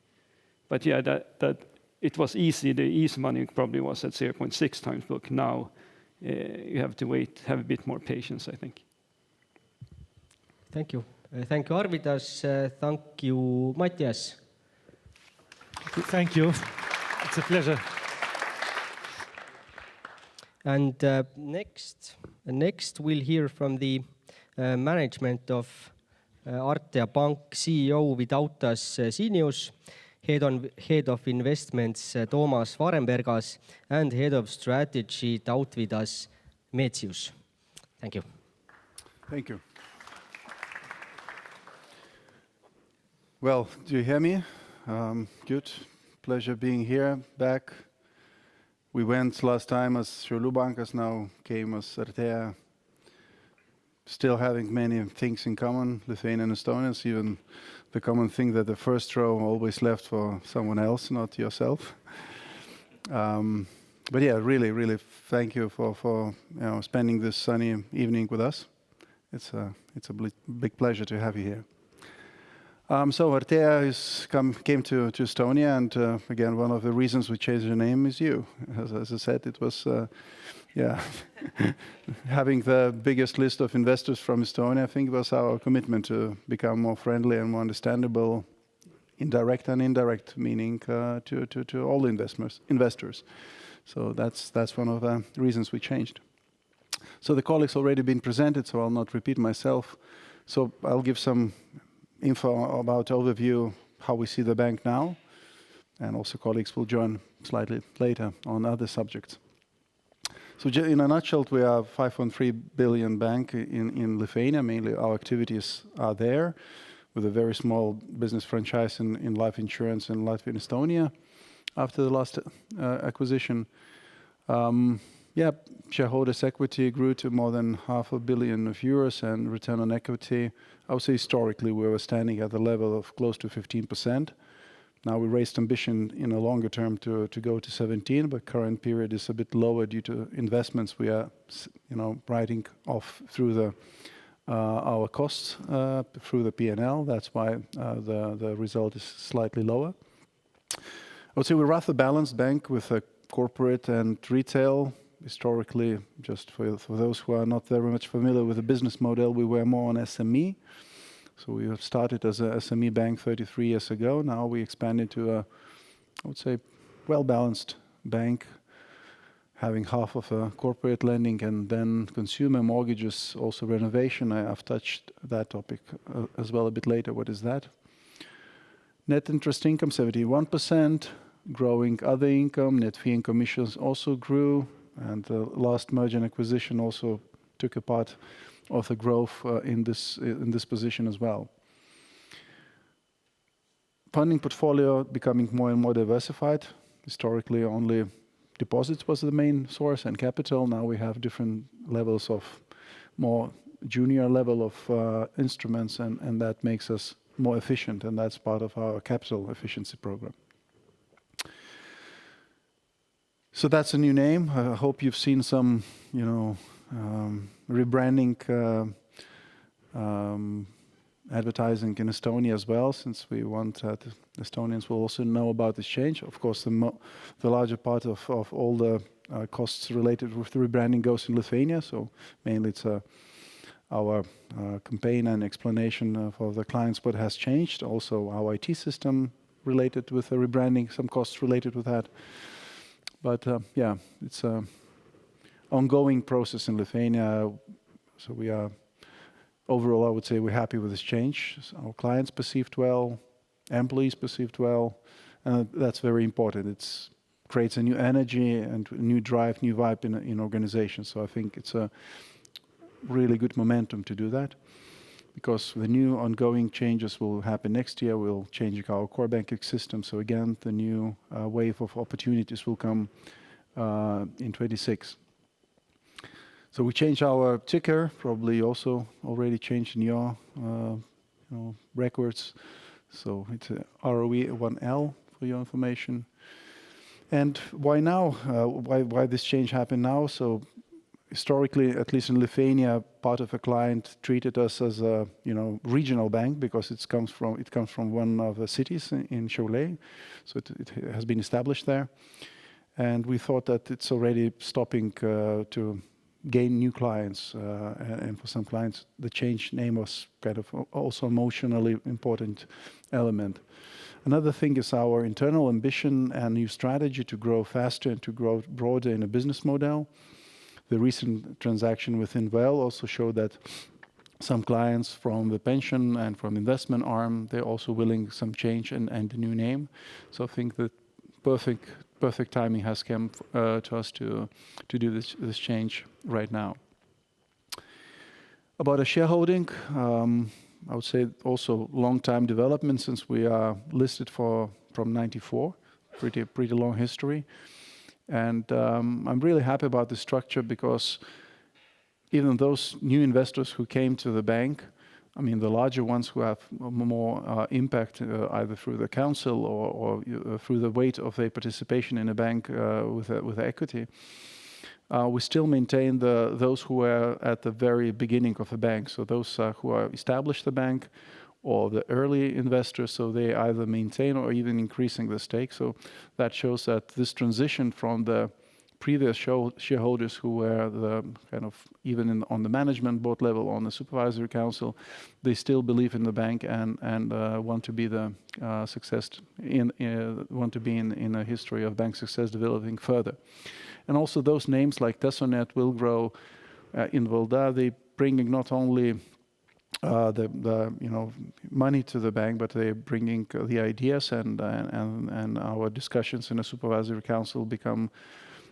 But yeah, that it was easy. The easy money probably was at 0.6 times book. Now you have to wait, have a bit more patience, I think. Thank you. Thank you, Arvydas. Thank you, Matthias. Thank you. It's a pleasure. And next we'll hear from the management of Artea Bank CEO Tautvydas Medzius, Head of Investments Tomas Varenbergas, and Head of Strategy Tautvydas Medzius. Thank you. Thank you. Well, do you hear me? Good. Pleasure being here, back. We went last time as Šiaulių Bankas, now came as Artea. still having many things in common, Lithuanian and Estonians, even the common thing that the first row always left for someone else, not yourself. But yeah, really, really thank you for spending this sunny evening with us. It's a big pleasure to have you here. So Artea came to Estonia, and again, one of the reasons we changed the name is you. As I said, it was having the biggest list of investors from Estonia. I think was our commitment to become more friendly and more understandable, indirect and indirect, meaning to all investors. So that's one of the reasons we changed. So the colleagues already been presented, so I'll not repeat myself. So I'll give some info about overview, how we see the bank now, and also colleagues will join slightly later on other subjects. So in a nutshell, we are a 5.3 billion bank in Lithuania. Mainly our activities are there, with a very small business franchise in life insurance in Latvia and Estonia after the last acquisition. Shareholders' equity grew to more than €500 million, and return on equity, I would say historically we were standing at the level of close to 15%. Now we raised ambition in a longer term to go to 17, but current period is a bit lower due to investments we are, writing off through our costs through the P&L. That's why the result is slightly lower. I would say we're a rather balanced bank with a corporate and retail. Historically, just for those who are not very much familiar with the business model, we were more on SME. So we have started as a SME bank 33 years ago. Now we expanded to a, I would say, well-balanced bank, having half of a corporate lending and then consumer mortgages, also renovation. I've touched that topic as well a bit later. What is that? Net interest income 71%, growing other income, net fee and commissions also grew, and the last merger and acquisition also took a part of the growth in this position as well. Funding portfolio becoming more and more diversified. Historically, only deposits was the main source and capital. Now we have different levels of more junior level of instruments, and that makes us more efficient, and that's part of our capital efficiency program. So that's a new name. I hope you've seen some, rebranding advertising in Estonia as well, since we want that Estonians will also know about this change. Of course, the larger part of all the costs related with the rebranding goes in Lithuania, so mainly it's our campaign and explanation for the clients what has changed. Also our IT system related with the rebranding, some costs related with that. But it's an ongoing process in Lithuania. So we are, overall, I would say we're happy with this change. So our clients perceived well, employees perceived well, and that's very important. It creates a new energy and a new drive, new vibe in organizations. So I think it's a really good momentum to do that, because the new ongoing changes will happen next year. We'll change our core banking system. So again, the new wave of opportunities will come in 26. So we changed our ticker, probably also already changed in your records. So it's ROE1L for your information. And why now? Why this change happened now? So historically, at least in Lithuania, part of a client treated us as a regional bank because it comes from one of the cities in Šiauliai, so it has been established there, and we thought that it's already stopping to gain new clients, and for some clients, the change name was kind of also emotionally important element. Another thing is our internal ambition and new strategy to grow faster and to grow broader in a business model. The recent transaction with Invel also showed that some clients from the pension and from investment arm, they're also willing some change and a new name. So I think that perfect timing has come to us to do this change right now. About a shareholding, I would say also long time development since we are listed from 94, pretty long history. And I'm really happy about the structure because even those new investors who came to the bank, I mean, the larger ones who have more impact either through the council or through the weight of their participation in a bank with equity, we still maintain those who were at the very beginning of the bank. So those who are established the bank or the early investors, so they either maintain or even increasing the stake. So that shows that this transition from the previous shareholders who were the kind of even on the management board level, on the supervisory council, they still believe in the bank and want to be the want to be in a history of bank success developing further. And also those names like Tesonet, Willgrow, Invalda, they bringing not only the money to the bank, but they're bringing the ideas and our discussions in a supervisory council become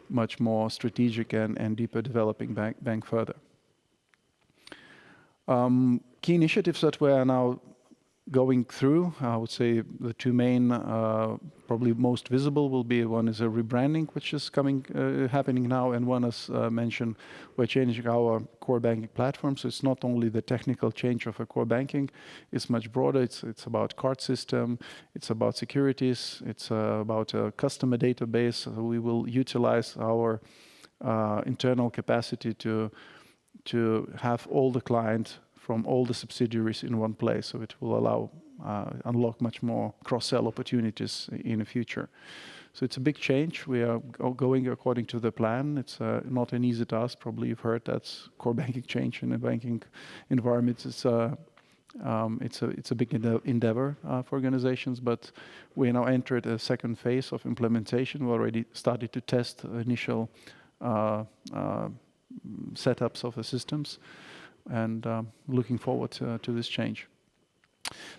much more strategic and deeper developing bank further. Key initiatives that we are now going through, I would say the two main, probably most visible will be one is a rebranding, which is happening now, and one, as mentioned, we're changing our core banking platform. So it's not only the technical change of a core banking, it's much broader. It's about card system, it's about securities, it's about a customer database. So we will utilize our internal capacity to have all the clients from all the subsidiaries in one place. So it will allow unlock much more cross-sell opportunities in the future. So it's a big change. We are going according to the plan. It's not an easy task. Probably you've heard that's core banking change in a banking environment. It's a big endeavor for organizations, but we now entered a second phase of implementation. We already started to test initial setups of the systems, and looking forward to this change.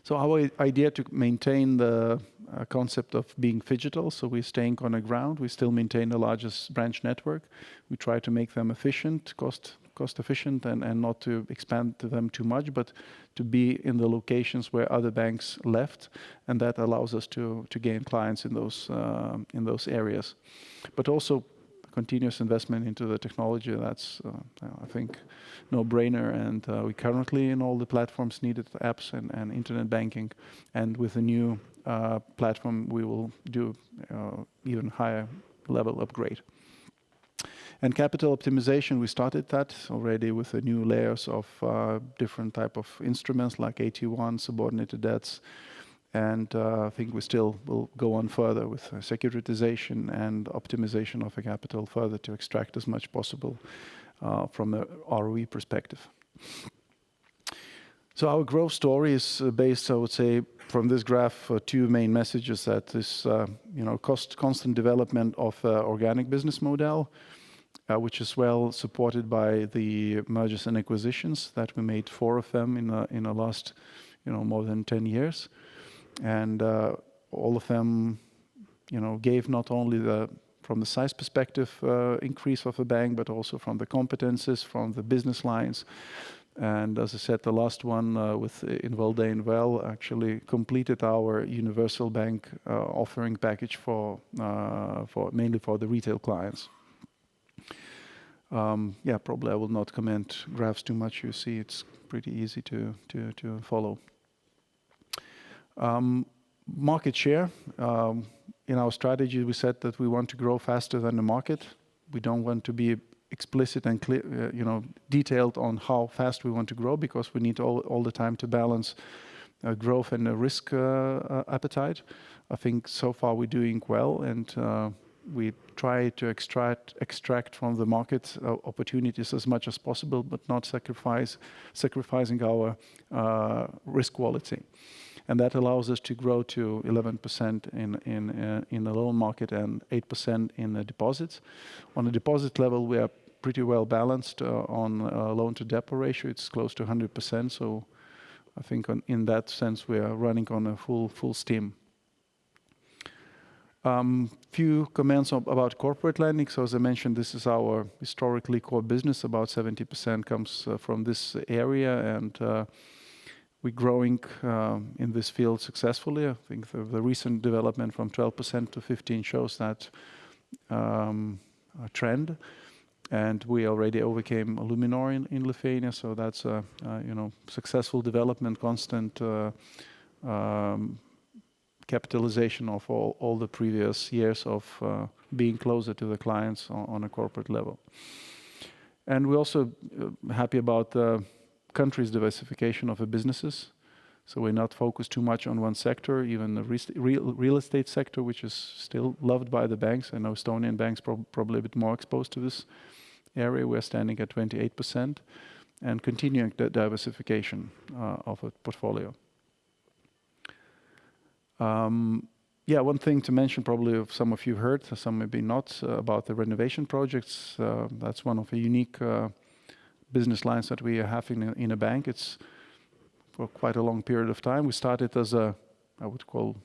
So our idea to maintain the concept of being phygital, so we're staying on the ground, we still maintain the largest branch network. We try to make them efficient, cost efficient, and not to expand to them too much, but to be in the locations where other banks left, and that allows us to gain clients in those areas. But also continuous investment into the technology, that's I think no-brainer, and we currently in all the platforms needed apps and internet banking, and with the new platform we will do even higher level upgrade. And capital optimization, we started that already with the new layers of different type of instruments like AT1, subordinated debts, and I think we still will go on further with securitization and optimization of the capital further to extract as much possible from a ROE perspective. So our growth story is based, I would say, from this graph, two main messages: that this, constant development of organic business model, which is well supported by the mergers and acquisitions that we made 4 of them in the last, more than 10 years. And all of them, gave not only from the size perspective increase of the bank, but also from the competences, from the business lines. And as I said, the last one with Invalda and Well actually completed our universal bank offering package for mainly for the retail clients. Probably I will not comment graphs too much. You see, it's pretty easy to follow. Market share. In our strategy, we said that we want to grow faster than the market. We don't want to be explicit and clear, detailed on how fast we want to grow, because we need all the time to balance growth and risk appetite. I think so far we're doing well, and we try to extract from the market opportunities as much as possible, but not sacrificing our risk quality. And that allows us to grow to 11% in the loan market and 8% in the deposits. On the deposit level, we are pretty well balanced on loan to deposit ratio. It's close to 100%. So I think in that sense, we are running on a full steam. Few comments about corporate lending. So as I mentioned, this is our historically core business. About 70% comes from this area, and we're growing in this field successfully. I think the recent development from 12% to 15% shows that trend. And we already overcame Luminor in Lithuania, so that's a successful development, constant capitalization of all the previous years of being closer to the clients on a corporate level. And we're also happy about the country's diversification of the businesses. So we're not focused too much on one sector, even the real estate sector, which is still loved by the banks. I know Estonian banks probably a bit more exposed to this area. We're standing at 28% and continuing the diversification of a portfolio. One thing to mention, probably some of you heard, some maybe not, about the renovation projects. That's one of the unique business lines that we have in a bank. It's for quite a long period of time. We started as I would call,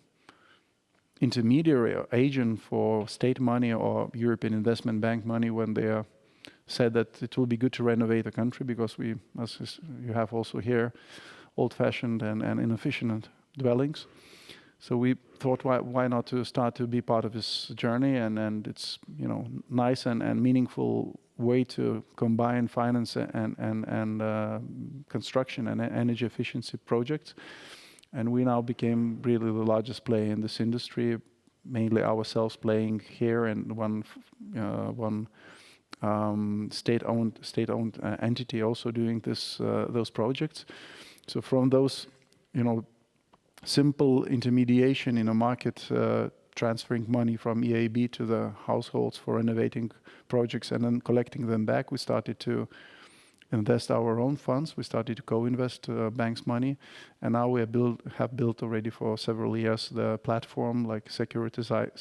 intermediary or agent for state money or European Investment Bank money when they said that it will be good to renovate the country, because we, as you have also here, old-fashioned and inefficient dwellings. So we thought, why not to start to be part of this journey, and it's nice and meaningful way to combine finance and construction and energy efficiency projects. And we now became really the largest player in this industry, mainly ourselves playing here, and one state-owned entity also doing those projects. So from those, simple intermediation in a market, transferring money from EIB to the households for renovating projects and then collecting them back, we started to invest our own funds. We started to co-invest banks' money, and now we have built already for several years the platform, like securitized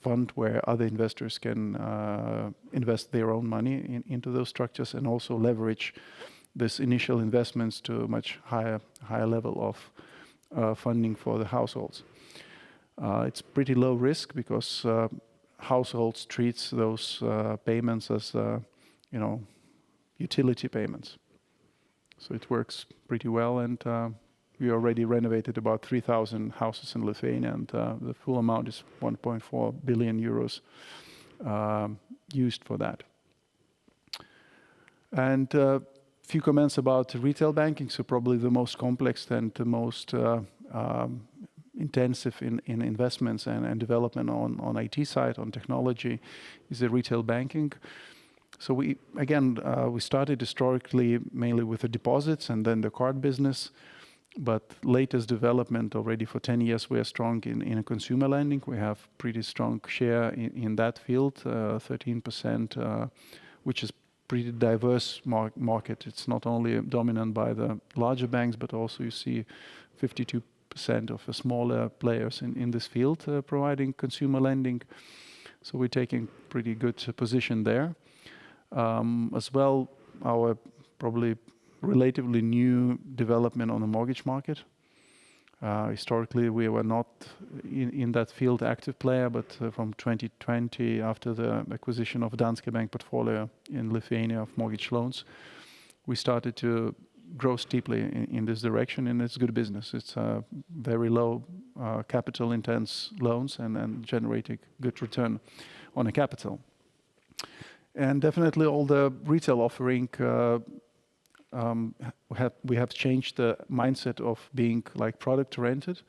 fund where other investors can invest their own money into those structures, and also leverage this initial investments to a much higher level of funding for the households. It's pretty low risk, because households treats those payments as utility payments. So it works pretty well, and we already renovated about 3,000 houses in Lithuania, and the full amount is 1.4 billion euros used for that. And few comments about retail banking. So probably the most complex and the most intensive in investments and development on IT side, on technology, is the retail banking. So we started historically mainly with the deposits and then the card business, but latest development already for 10 years, we are strong in consumer lending. We have pretty strong share in that field, 13%, which is pretty diverse market. It's not only dominant by the larger banks, but also you see 52% of the smaller players in this field providing consumer lending. So we're taking pretty good position there. As well, our probably relatively new development on the mortgage market. Historically, we were not in that field active player, but from 2020, after the acquisition of Danske Bank portfolio in Lithuania of mortgage loans, we started to grow steeply in this direction, and it's good business. It's very low capital intense loans and generating good return on a capital. And definitely all the retail offering, we have changed the mindset of being like product rented.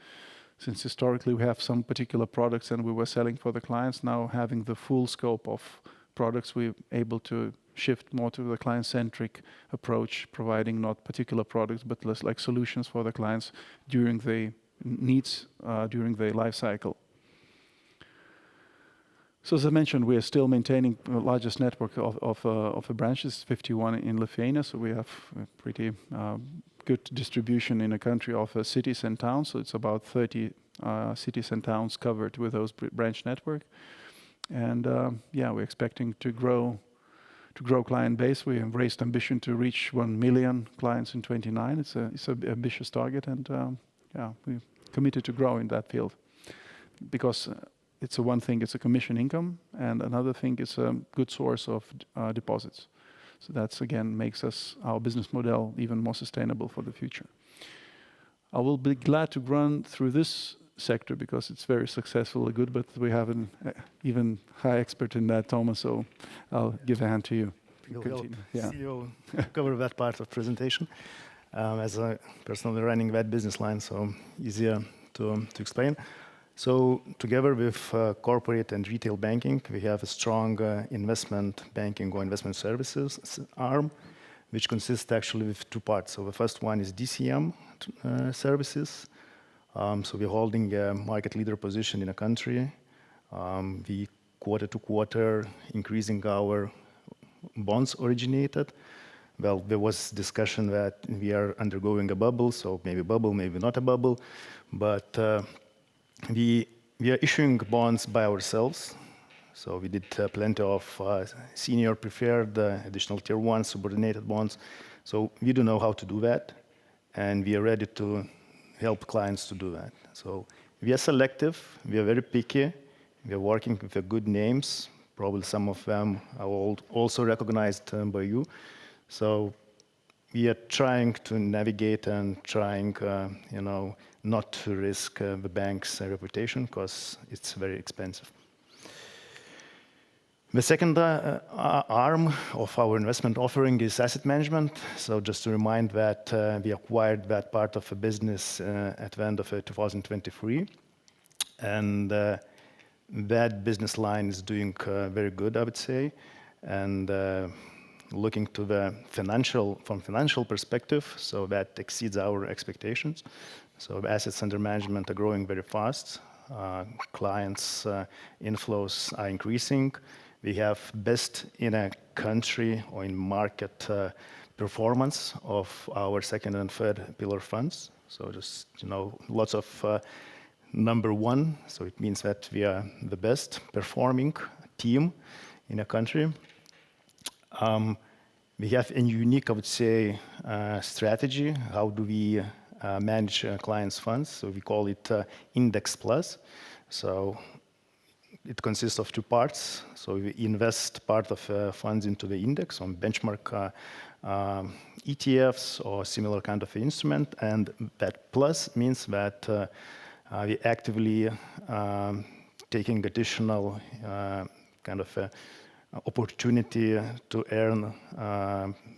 Since historically we have some particular products and we were selling for the clients, now having the full scope of products, we're able to shift more to the client-centric approach, providing not particular products, but less like solutions for the clients during the needs, during their life cycle. So as I mentioned, we are still maintaining the largest network of branches, 51 in Lithuania. So we have a pretty good distribution in a country of cities and towns. So it's about 30 cities and towns covered with those branch network. And we're expecting to grow client base. We have raised ambition to reach 1 million clients in 2029. It's an ambitious target, and we're committed to grow in that field, because it's one thing, it's a commission income, and another thing is a good source of deposits. So that's again makes our business model even more sustainable for the future. I will be glad to run through this sector because it's very successful and good, but we have an even high expert in that, Tomas, so I'll give a hand to you. Continue. Yeah. CEO cover that part of presentation. As a personally running that business line, so easier to explain. So together with corporate and retail banking, we have a strong investment banking or investment services arm, which consists actually of two parts. So the first one is DCM services. So we're holding a market leader position in a country. We quarter to quarter increasing our bonds originated. Well, there was discussion that we are undergoing a bubble, so maybe not a bubble, but we are issuing bonds by ourselves. So we did plenty of senior preferred, additional tier 1 subordinated bonds. So we do know how to do that, and we are ready to help clients to do that. So we are selective, we are very picky, we are working with the good names. Probably some of them are also recognized by you. So we are trying to navigate and trying, not to risk the bank's reputation because it's very expensive. The second arm of our investment offering is asset management. So just to remind that we acquired that part of the business at the end of 2023. And that business line is doing very good, I would say. And looking to the financial perspective, so that exceeds our expectations. So the assets under management are growing very fast. Clients' inflows are increasing. We have best in a country or in market performance of our second and third pillar funds. So just, lots of number one. So it means that we are the best performing team in a country. We have a unique, I would say, strategy. How do we manage clients' funds? So we call it Index Plus. So it consists of two parts. So we invest part of funds into the index on benchmark ETFs or similar kind of instrument. And that plus means that we actively taking additional kind of opportunity to earn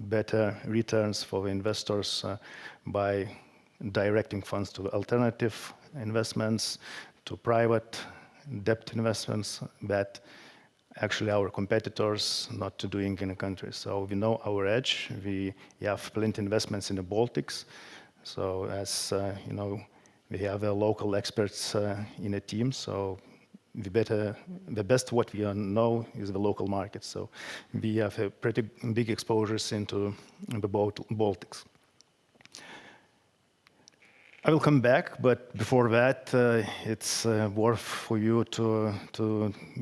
better returns for the investors by directing funds to alternative investments, to private debt investments that actually our competitors not doing in the country. So we know our edge. We have plenty investments in the Baltics. So as we have local experts in a team. So the best what we know is the local market. So we have a pretty big exposures into the Baltics. I will come back, but before that, it's worth for you to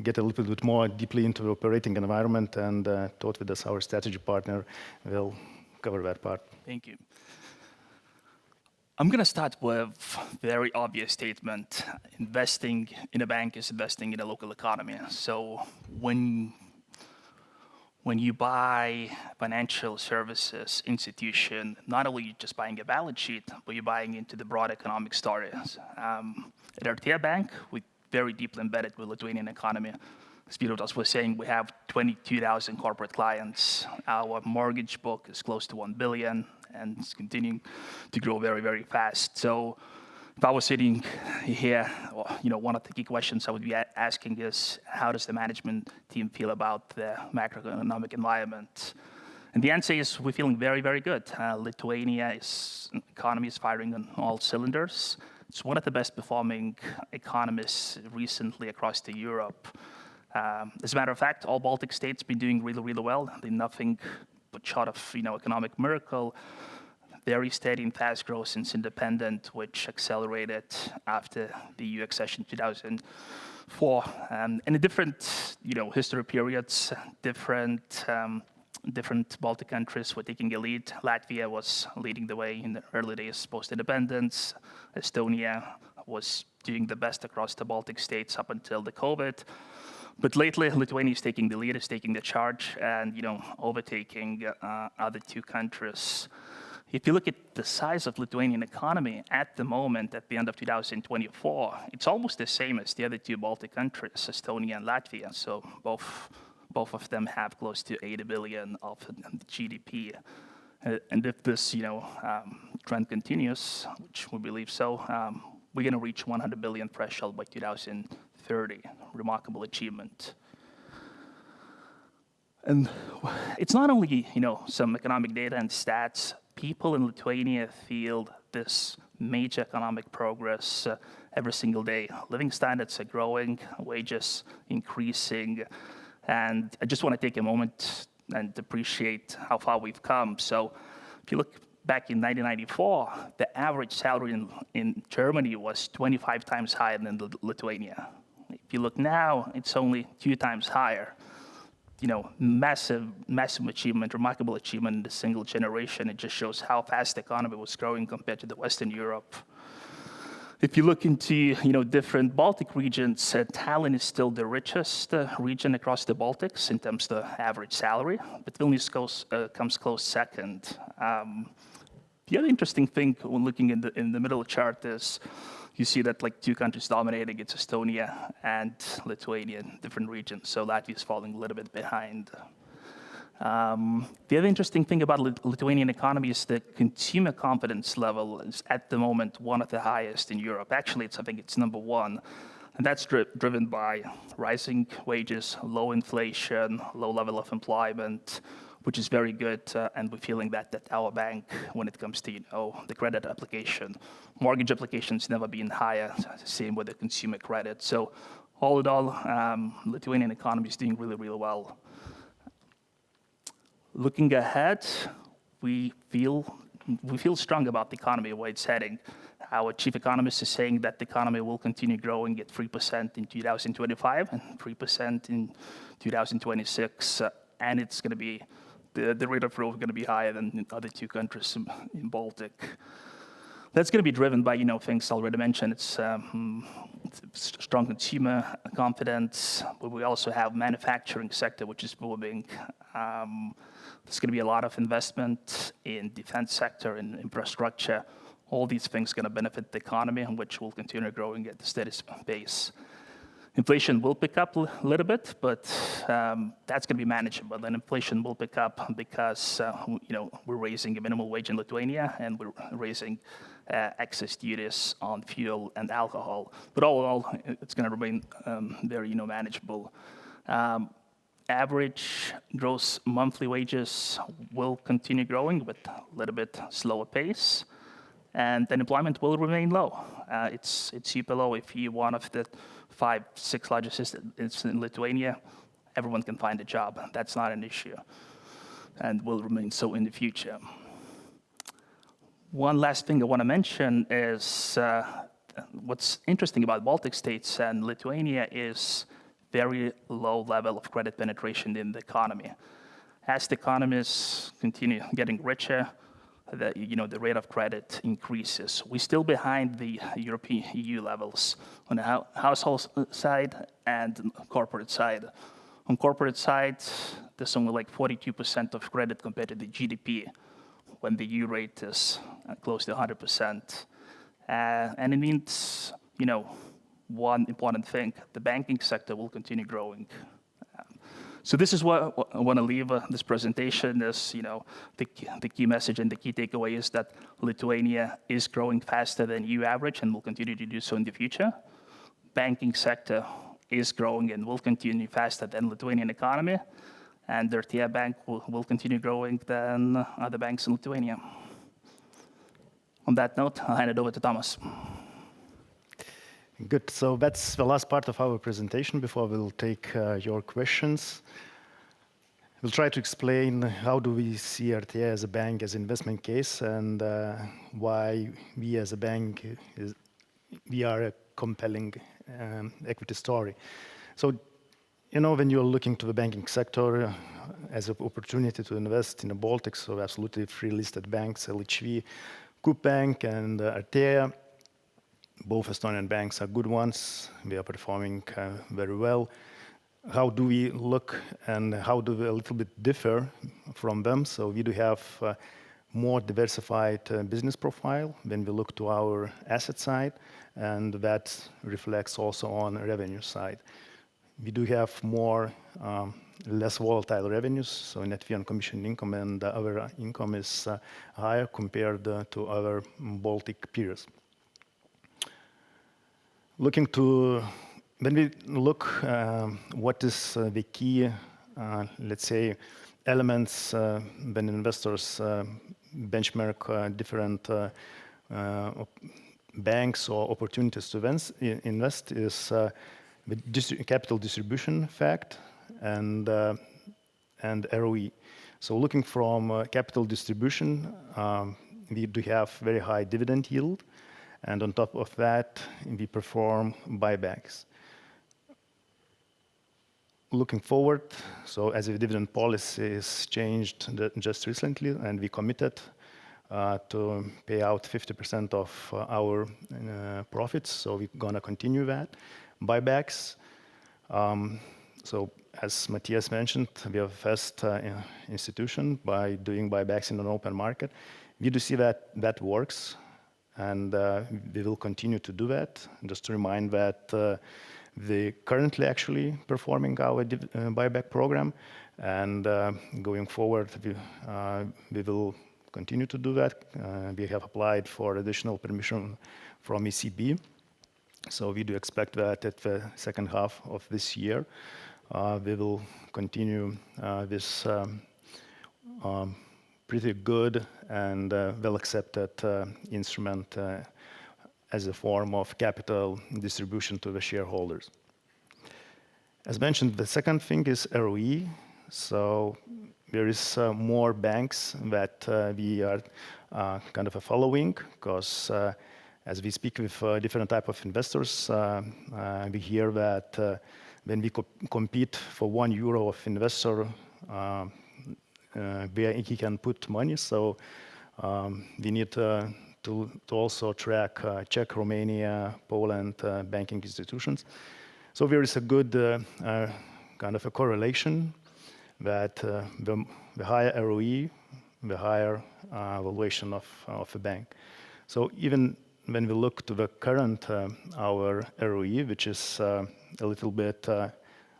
get a little bit more deeply into the operating environment, and Tautvydas, our strategy partner, will cover that part. Thank you. I'm going to start with a very obvious statement. Investing in a bank is investing in a local economy. So when you buy financial services institution, not only are you just buying a balance sheet, but you're buying into the broad economic stories. At Artea Bank, we're very deeply embedded with Lithuanian economy. As Vytautas was saying, we have 22,000 corporate clients. Our mortgage book is close to 1 billion and it's continuing to grow very, very fast. So if I was sitting here, one of the key questions I would be asking is, how does the management team feel about the macroeconomic environment? And the answer is we're feeling very, very good. Lithuania's economy is firing on all cylinders. It's one of the best performing economies recently across the Europe. As a matter of fact, all Baltic states been doing really, really well. They're nothing but short of economic miracle. Very steady and fast growth since independent, which accelerated after the EU accession in 2004. And in different history periods, different Baltic countries were taking a lead. Latvia was leading the way in the early days post-independence. Estonia was doing the best across the Baltic states up until the COVID. But lately, Lithuania is taking the lead, is taking the charge, and overtaking other two countries. If you look at the size of Lithuanian economy at the moment, at the end of 2024, it's almost the same as the other two Baltic countries, Estonia and Latvia. So both of them have close to 80 billion of GDP. And if this trend continues, which we believe so, we're going to reach 100 billion threshold by 2030. Remarkable achievement. And it's not only some economic data and stats. People in Lithuania feel this major economic progress every single day. Living standards are growing, wages increasing, and I just want to take a moment and appreciate how far we've come. So if you look back in 1994, the average salary in Germany was 25 times higher than Lithuania. If you look now, it's only 2 times higher. Massive achievement, remarkable achievement in a single generation. It just shows how fast the economy was growing compared to the Western Europe. If you look into different Baltic regions, Tallinn is still the richest region across the Baltics in terms of the average salary, but Vilnius comes close second. The other interesting thing when looking in the middle chart is you see that like 2 countries dominating, it's Estonia and Lithuania in different regions. So Latvia is falling a little bit behind. The other interesting thing about Lithuanian economy is the consumer confidence level is at the moment one of the highest in Europe. Actually, I think it's number 1. And that's driven by rising wages, low inflation, low level of employment, which is very good, and we're feeling that at our bank when it comes to the credit application. Mortgage applications never been higher, same with the consumer credit. So all in all, Lithuanian economy is doing really, really well. Looking ahead, we feel strong about the economy, where it's heading. Our chief economist is saying that the economy will continue growing at 3% in 2025 and 3% in 2026, and it's going to be the rate of growth is going to be higher than in other 2 countries in Baltic. That's going to be driven by things already mentioned. It's strong consumer confidence, but we also have manufacturing sector which is booming. There's going to be a lot of investment in defense sector and infrastructure. All these things are going to benefit the economy, which will continue growing at a steady pace. Inflation will pick up a little bit, but that's going to be manageable. And inflation will pick up because we're raising a minimum wage in Lithuania and we're raising excess duties on fuel and alcohol. But all in all, it's going to remain very manageable. Average gross monthly wages will continue growing with a little bit slower pace, and unemployment will remain low. It's super low. If you're one of the 5-6 largest cities in Lithuania, everyone can find a job. That's not an issue, and will remain so in the future. One last thing I want to mention is what's interesting about Baltic states and Lithuania is very low level of credit penetration in the economy. As the economies continue getting richer, the rate of credit increases. We're still behind the European EU levels on the household side and corporate side. On corporate side, there's only like 42% of credit compared to the GDP, when the EU rate is close to 100%. And it means, one important thing, the banking sector will continue growing. So this is what I want to leave this presentation is, the key message and the key takeaway is that Lithuania is growing faster than EU average and will continue to do so in the future. Banking sector is growing and will continue faster than Lithuanian economy, and the Artea Bank will continue growing than other banks in Lithuania. On that note, I'll hand it over to Tomas. Good. So that's the last part of our presentation before we'll take your questions. We'll try to explain how do we see Artea as a bank, as an investment case, and why we as a bank, we are a compelling equity story. So, when you're looking to the banking sector as an opportunity to invest in the Baltics, so absolutely 3 listed banks, LHV, Coop Bank, and Artea. Both Estonian banks are good ones. We are performing very well. How do we look and how do we a little bit differ from them? So we do have more diversified business profile when we look to our asset side, and that reflects also on revenue side. We do have more less volatile revenues, so net fee and commission income and our income is higher compared to our Baltic peers. When we look what is the key, let's say, elements when investors benchmark different banks or opportunities to invest is the capital distribution fact and ROE. So looking from capital distribution, we do have very high dividend yield, and on top of that, we perform buybacks. Looking forward, so as the dividend policy is changed just recently, and we committed to pay out 50% of our profits, so we're gonna continue that. Buybacks, so as Matthias mentioned, we are the first institution by doing buybacks in an open market. We do see that that works, and we will continue to do that. Just to remind that they currently actually performing our buyback program, and going forward, we will continue to do that. We have applied for additional permission from ECB, so we do expect that at the second half of this year, we will continue this pretty good and well-accepted instrument as a form of capital distribution to the shareholders. As mentioned, the second thing is ROE. So there is more banks that we are kind of following, because as we speak with different type of investors, we hear that when we compete for €1 of investor, where he can put money. So we need to also track Czech, Romania, Poland banking institutions. So there is a good kind of a correlation that the higher ROE, the higher valuation of a bank. So even when we look to the current our ROE, which is a little bit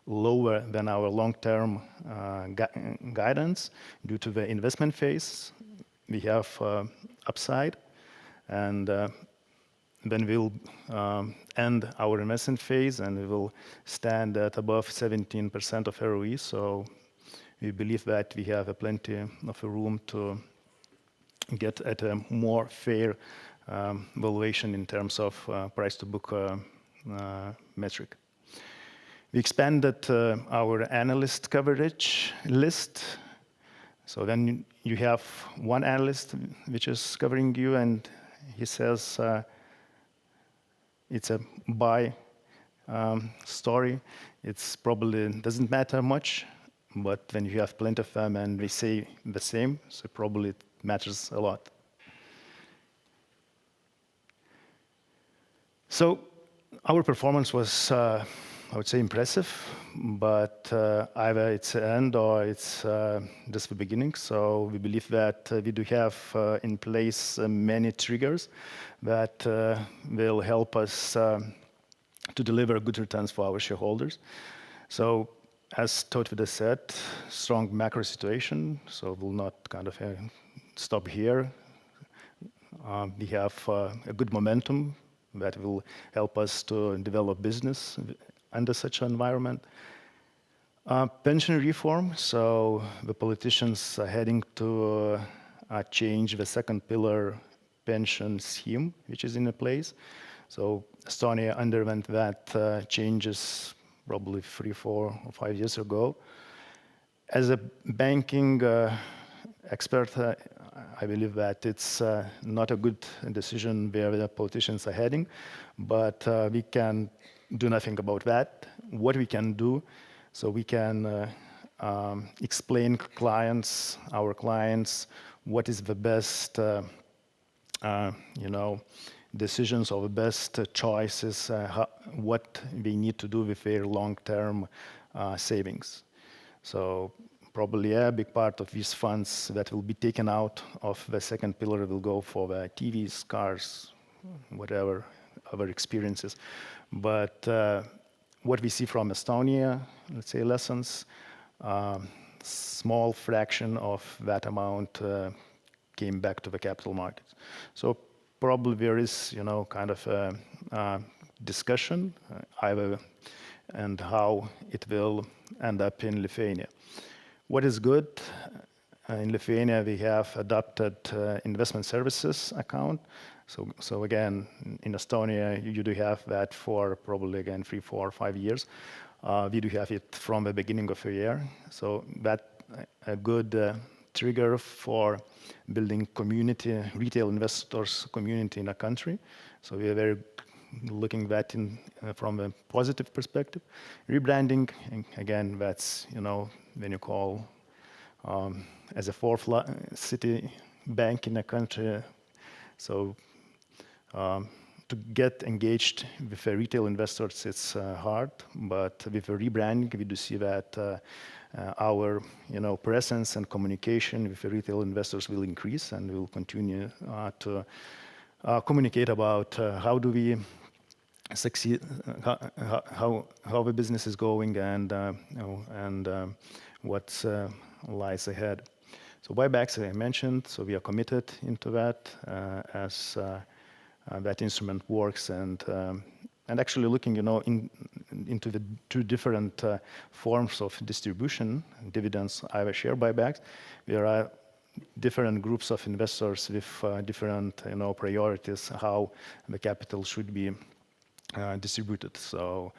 lower than our long-term guidance due to the investment phase, we have upside, and then we'll end our investment phase and we will stand at above 17% of ROE. So we believe that we have plenty of room to get at a more fair valuation in terms of price to book metric. We expanded our analyst coverage list. So then you have one analyst which is covering you, and he says it's a buy story. It's probably doesn't matter much, but when you have plenty of them and we say the same, so probably it matters a lot. So our performance was, I would say, impressive, but either it's the end or it's just the beginning. So we believe that we do have in place many triggers that will help us to deliver good returns for our shareholders. So as Tautvydas said, strong macro situation, so we'll not kind of stop here. We have a good momentum that will help us to develop business under such an environment. Pension reform, so the politicians are heading to change the second pillar pension scheme, which is in place. So Estonia underwent that changes probably 3, 4, or 5 years ago. As a banking expert, I believe that it's not a good decision where the politicians are heading, but we can do nothing about that. What we can do, so we can explain our clients, what is the best, decisions or the best choices, what they need to do with their long-term savings. So probably a big part of these funds that will be taken out of the second pillar will go for the TVs, cars, whatever other experiences. But what we see from Estonia, let's say lessons, small fraction of that amount came back to the capital markets. So probably there is, kind of a discussion either and how it will end up in Lithuania. What is good, in Lithuania we have adopted investment services account. So again, in Estonia, you do have that for probably again 3, 4, 5 years. We do have it from the beginning of the year. So that a good trigger for building community, retail investors community in a country. So we are very looking that in from a positive perspective. Rebranding, again, that's, when you call as a fourth city bank in a country. So to get engaged with the retail investors, it's hard, but with the rebranding, we do see that our presence and communication with the retail investors will increase, and we'll continue to communicate about how do we succeed, how the business is going, and what lies ahead. So buybacks, I mentioned, so we are committed into that as that instrument works, and actually looking, into the 2 different forms of distribution, dividends, either share buybacks. There are different groups of investors with different, priorities, how the capital should be distributed. So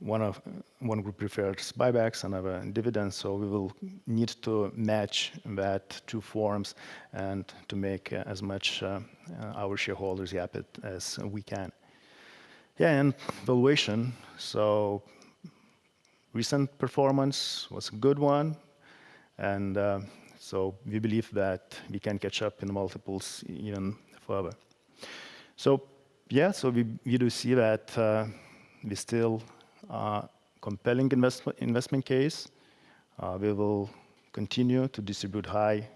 one group prefers buybacks, another dividends. So we will need to match that 2 forms and to make as much our shareholders happy as we can. Yeah, and valuation. So recent performance was a good one, and so we believe that we can catch up in multiples even further. So yeah, so we do see that we still compelling investment case. We will continue to distribute high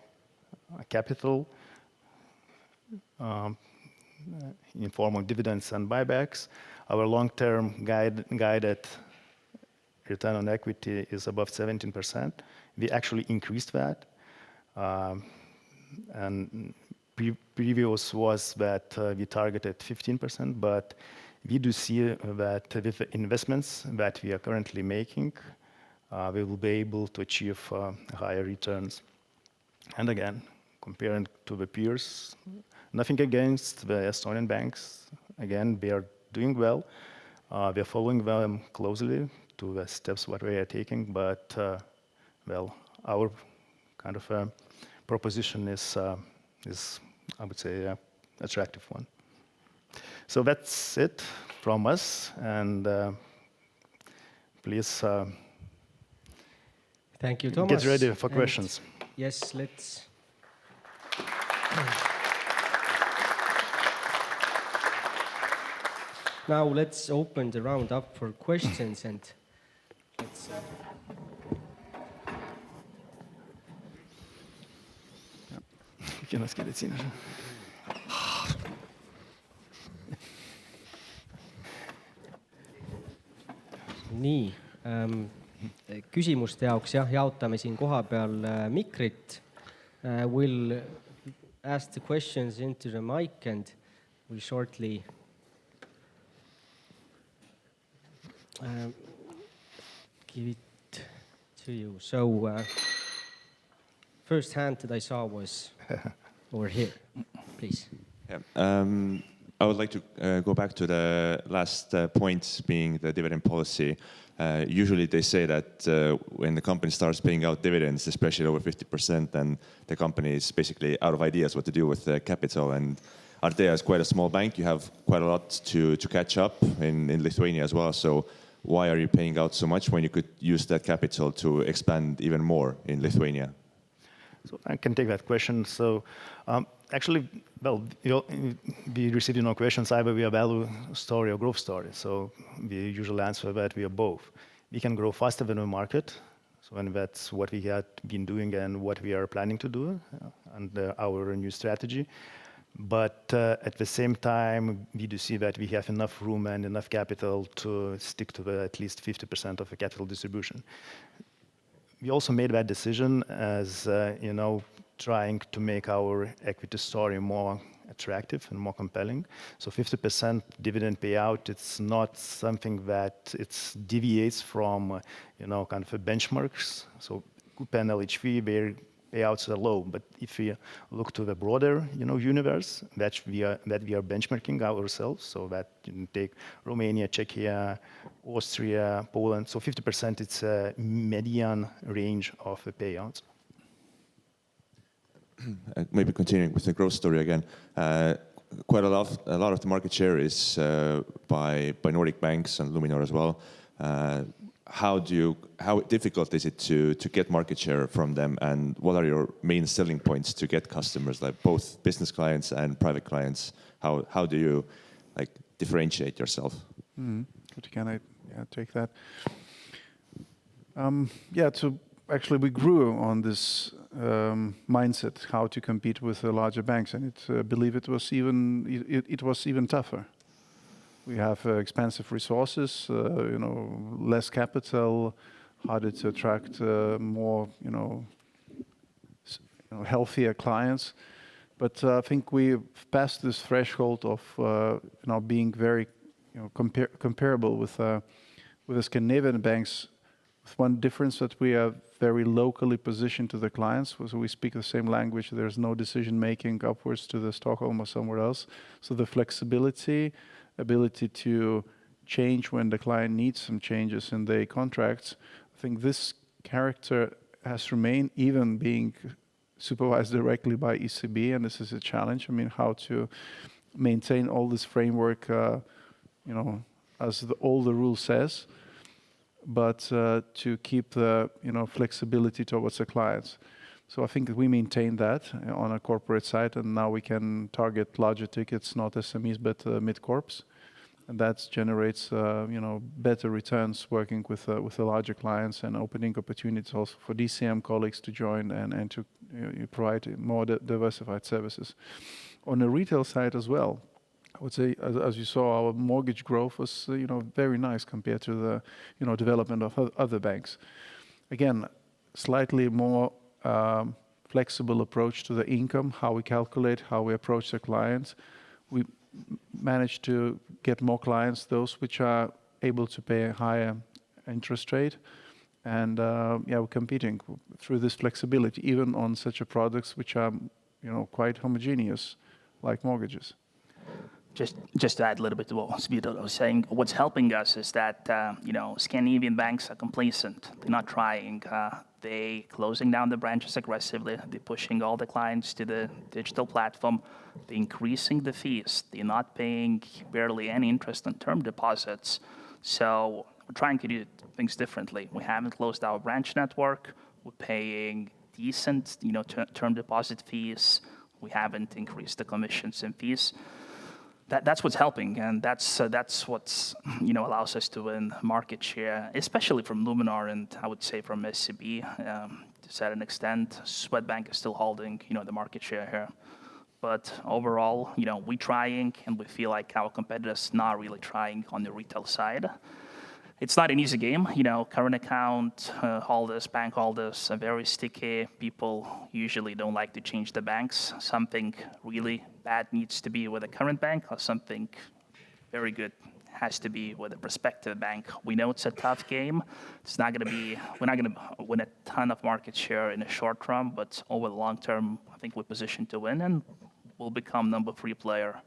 capital in form of dividends and buybacks. Our long-term guided return on equity is above 17%. We actually increased that. And previous was that we targeted 15%, but we do see that with the investments that we are currently making, we will be able to achieve higher returns. And again, comparing to the peers, nothing against the Estonian banks. Again, they are doing well. We are following them closely to the steps what we are taking, but well, our kind of proposition is I would say, an attractive one. So that's it from us, and please thank you, Tomas. Get ready for questions. Yes, let's. Now let's open the round up for questions, and let's. Nii, küsimuste jaoks jaotame siin kohapeal mikrit. We'll ask the questions into the mic and we'll shortly give it to you. So first hand that I saw was over here, please. Yeah. I would like to go back to the last point, being the dividend policy. Usually they say that when the company starts paying out dividends, especially over 50%, then the company is basically out of ideas what to do with the capital. And Artea is quite a small bank. You have quite a lot to catch up in Lithuania as well. So why are you paying out so much when you could use that capital to expand even more in Lithuania? So I can take that question. So actually, well, we receive questions either we are value story or growth story. So we usually answer that we are both. We can grow faster than the market. and that's what we had been doing and what we are planning to do under our new strategy. But at the same time, we do see that we have enough room and enough capital to stick to at least 50% of the capital distribution. We also made that decision as, trying to make our equity story more attractive and more compelling. So 50% dividend payout, it's not something that it deviates from, kind of a benchmarks. So KUP and LHV, their payouts are low. But if we look to the broader, universe that we are benchmarking ourselves, so that you can take Romania, Czechia, Austria, Poland. So 50%, it's a median range of the payouts. Maybe continuing with the growth story again, quite a lot of the market share is by Nordic banks and Luminor as well. How difficult is it to get market share from them, and what are your main selling points to get customers, like both business clients and private clients? How do you differentiate yourself? Can I take that? Actually, we grew on this mindset how to compete with the larger banks, and I believe it was even tougher. We have expensive resources, less capital, harder to attract more, healthier clients. But I think we've passed this threshold of being very, comparable with the Scandinavian banks. With one difference, that we are very locally positioned to the clients, so we speak the same language. There's no decision making upwards to the Stockholm or somewhere else. So the flexibility, ability to change when the client needs some changes in the contracts, I think this character has remained, even being supervised directly by ECB, and this is a challenge. I mean, how to maintain all this framework, as all the rule says, but to keep the flexibility towards the clients. So I think we maintain that on a corporate side, and now we can target larger tickets, not SMEs, but mid-corps, and that generates better returns working with the larger clients and opening opportunities also for DCM colleagues to join and to provide more diversified services. On the retail side as well, I would say, as you saw, our mortgage growth was very nice compared to the development of other banks. Again, slightly more flexible approach to the income, how we calculate, how we approach the clients. We managed to get more clients, those which are able to pay a higher interest rate, and we're competing through this flexibility, even on such a products which are quite homogeneous, like mortgages. Just to add a little bit to what Sviatoslav was saying, what's helping us is that Scandinavian banks are complacent. They're not trying. They closing down the branches aggressively. They're pushing all the clients to the digital platform. They're increasing the fees. They're not paying barely any interest on term deposits. So we're trying to do things differently. We haven't closed our branch network. We're paying decent, term deposit fees. We haven't increased the commissions and fees. That's what's helping, and that's what's allows us to win market share, especially from Luminor and I would say from SEB to a certain extent. Swedbank is still holding the market share here, but overall we're trying, and we feel like our competitors not really trying on the retail side. It's not an easy game, current account holders, bank holders are very sticky. People usually don't like to change the banks. Something really bad needs to be with a current bank, or something very good has to be with a prospective bank. We know it's a tough game. We're not going to win a ton of market share in the short term, but over the long term, I think we're positioned to win, and we'll become number 3 player.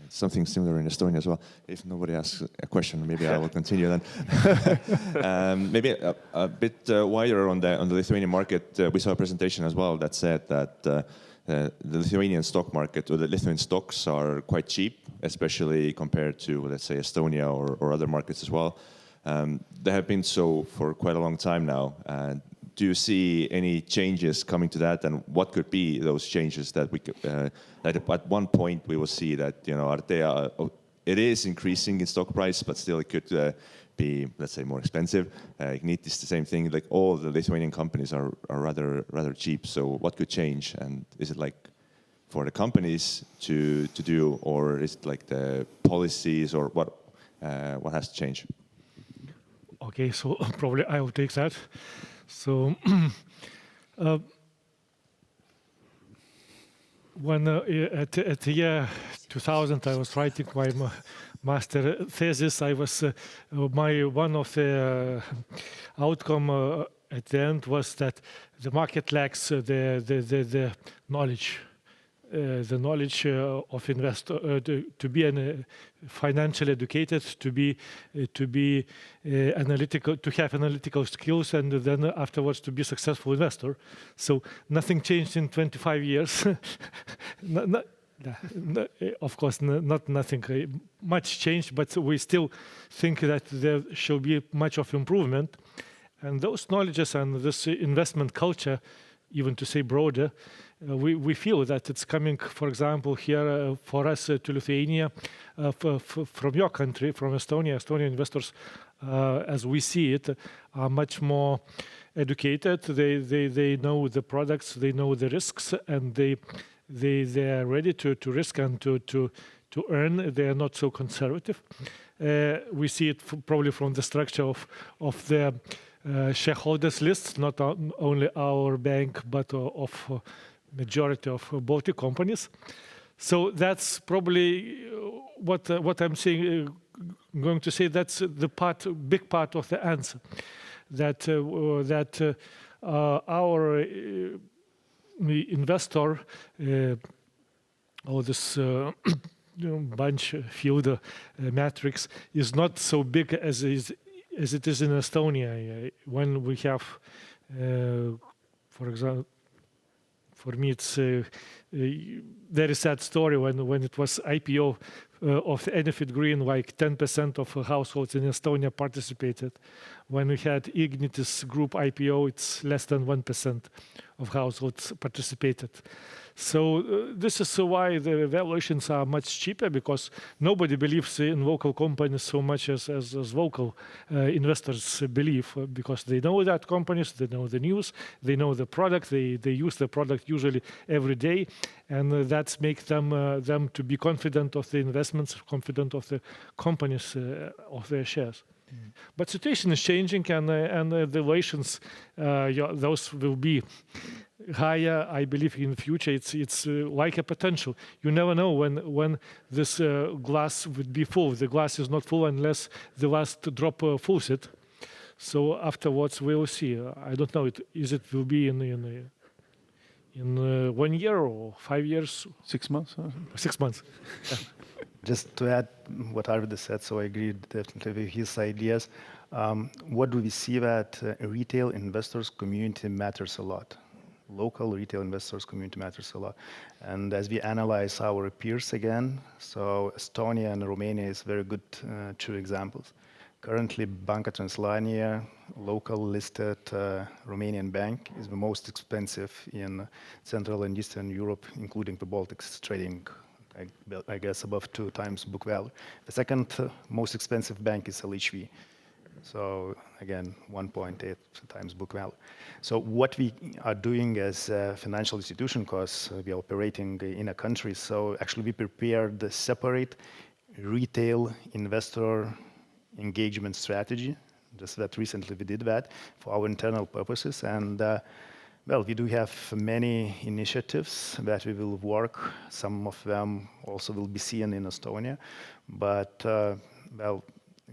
Something similar in Estonia as well. If nobody asks a question, maybe I will continue then. Maybe a bit wider on the Lithuanian market. We saw a presentation as well that said that the Lithuanian stock market, or the Lithuanian stocks, are quite cheap, especially compared to, let's say, Estonia or other markets as well. They have been so for quite a long time now. Do you see any changes coming to that, and what could be those changes that we could, that at one point we will see that Artea, it is increasing in stock price, but still it could be, let's say, more expensive. Ignit is the same thing. Like all the Lithuanian companies are rather cheap. So what could change? And is it like for the companies to do, or is it like the policies, or what has to change? Okay, so probably I will take that. So when at the year 2000 I was writing my master thesis, I was one of the outcome at the end was that the market lacks the knowledge. The knowledge of investor to be financially educated, to be analytical, to have analytical skills, and then afterwards to be a successful investor. So nothing changed in 25 years. Of course, not nothing much changed, but we still think that there should be much of improvement. And those knowledges and this investment culture, even to say broader, we feel that it's coming, for example, here for us to Lithuania, from your country, from Estonia. Estonian investors, as we see it, are much more educated. They know the products, they know the risks, and they are ready to risk and to earn. They are not so conservative. We see it probably from the structure of the shareholders list, not only our bank, but of majority of Baltic companies. So that's probably what I'm saying. Going to say that's the big part of the answer. That our investor or this bunch field matrix is not so big as it is in Estonia. When we have, for example, for me, it's a very sad story when it was IPO of Enefit Green, like 10% of households in Estonia participated. When we had Ignitis Group IPO, it's less than 1% of households participated. So this is why the valuations are much cheaper, because nobody believes in local companies so much as local investors believe, because they know that companies, they know the news, they know the product, they use the product usually every day, and that makes them to be confident of the investments, confident of the companies, of their shares. But situation is changing, and the valuations, those will be higher, I believe, in the future. It's like a potential. You never know when this glass would be full. The glass is not full unless the last drop fills it. So afterwards we will see. I don't know. It will be in 1 year or 5 years? 6 months. 6 months. Yeah. Just to add what Arvydas said, so I agree definitely with his ideas. What do we see that retail investors community matters a lot? Local retail investors community matters a lot. And as we analyze our peers again, so Estonia and Romania is very good two examples. Currently, Banca Transilvania, local listed Romanian bank, is the most expensive in Central and Eastern Europe, including the Baltics, trading, I guess, above 2 times book value. The second most expensive bank is LHV. So again, 1.8 times book value. So what we are doing as a financial institution, because we are operating in a country, so actually we prepared a separate retail investor engagement strategy. Just that recently we did that for our internal purposes. And well, we do have many initiatives that we will work. Some of them also will be seen in Estonia. But well,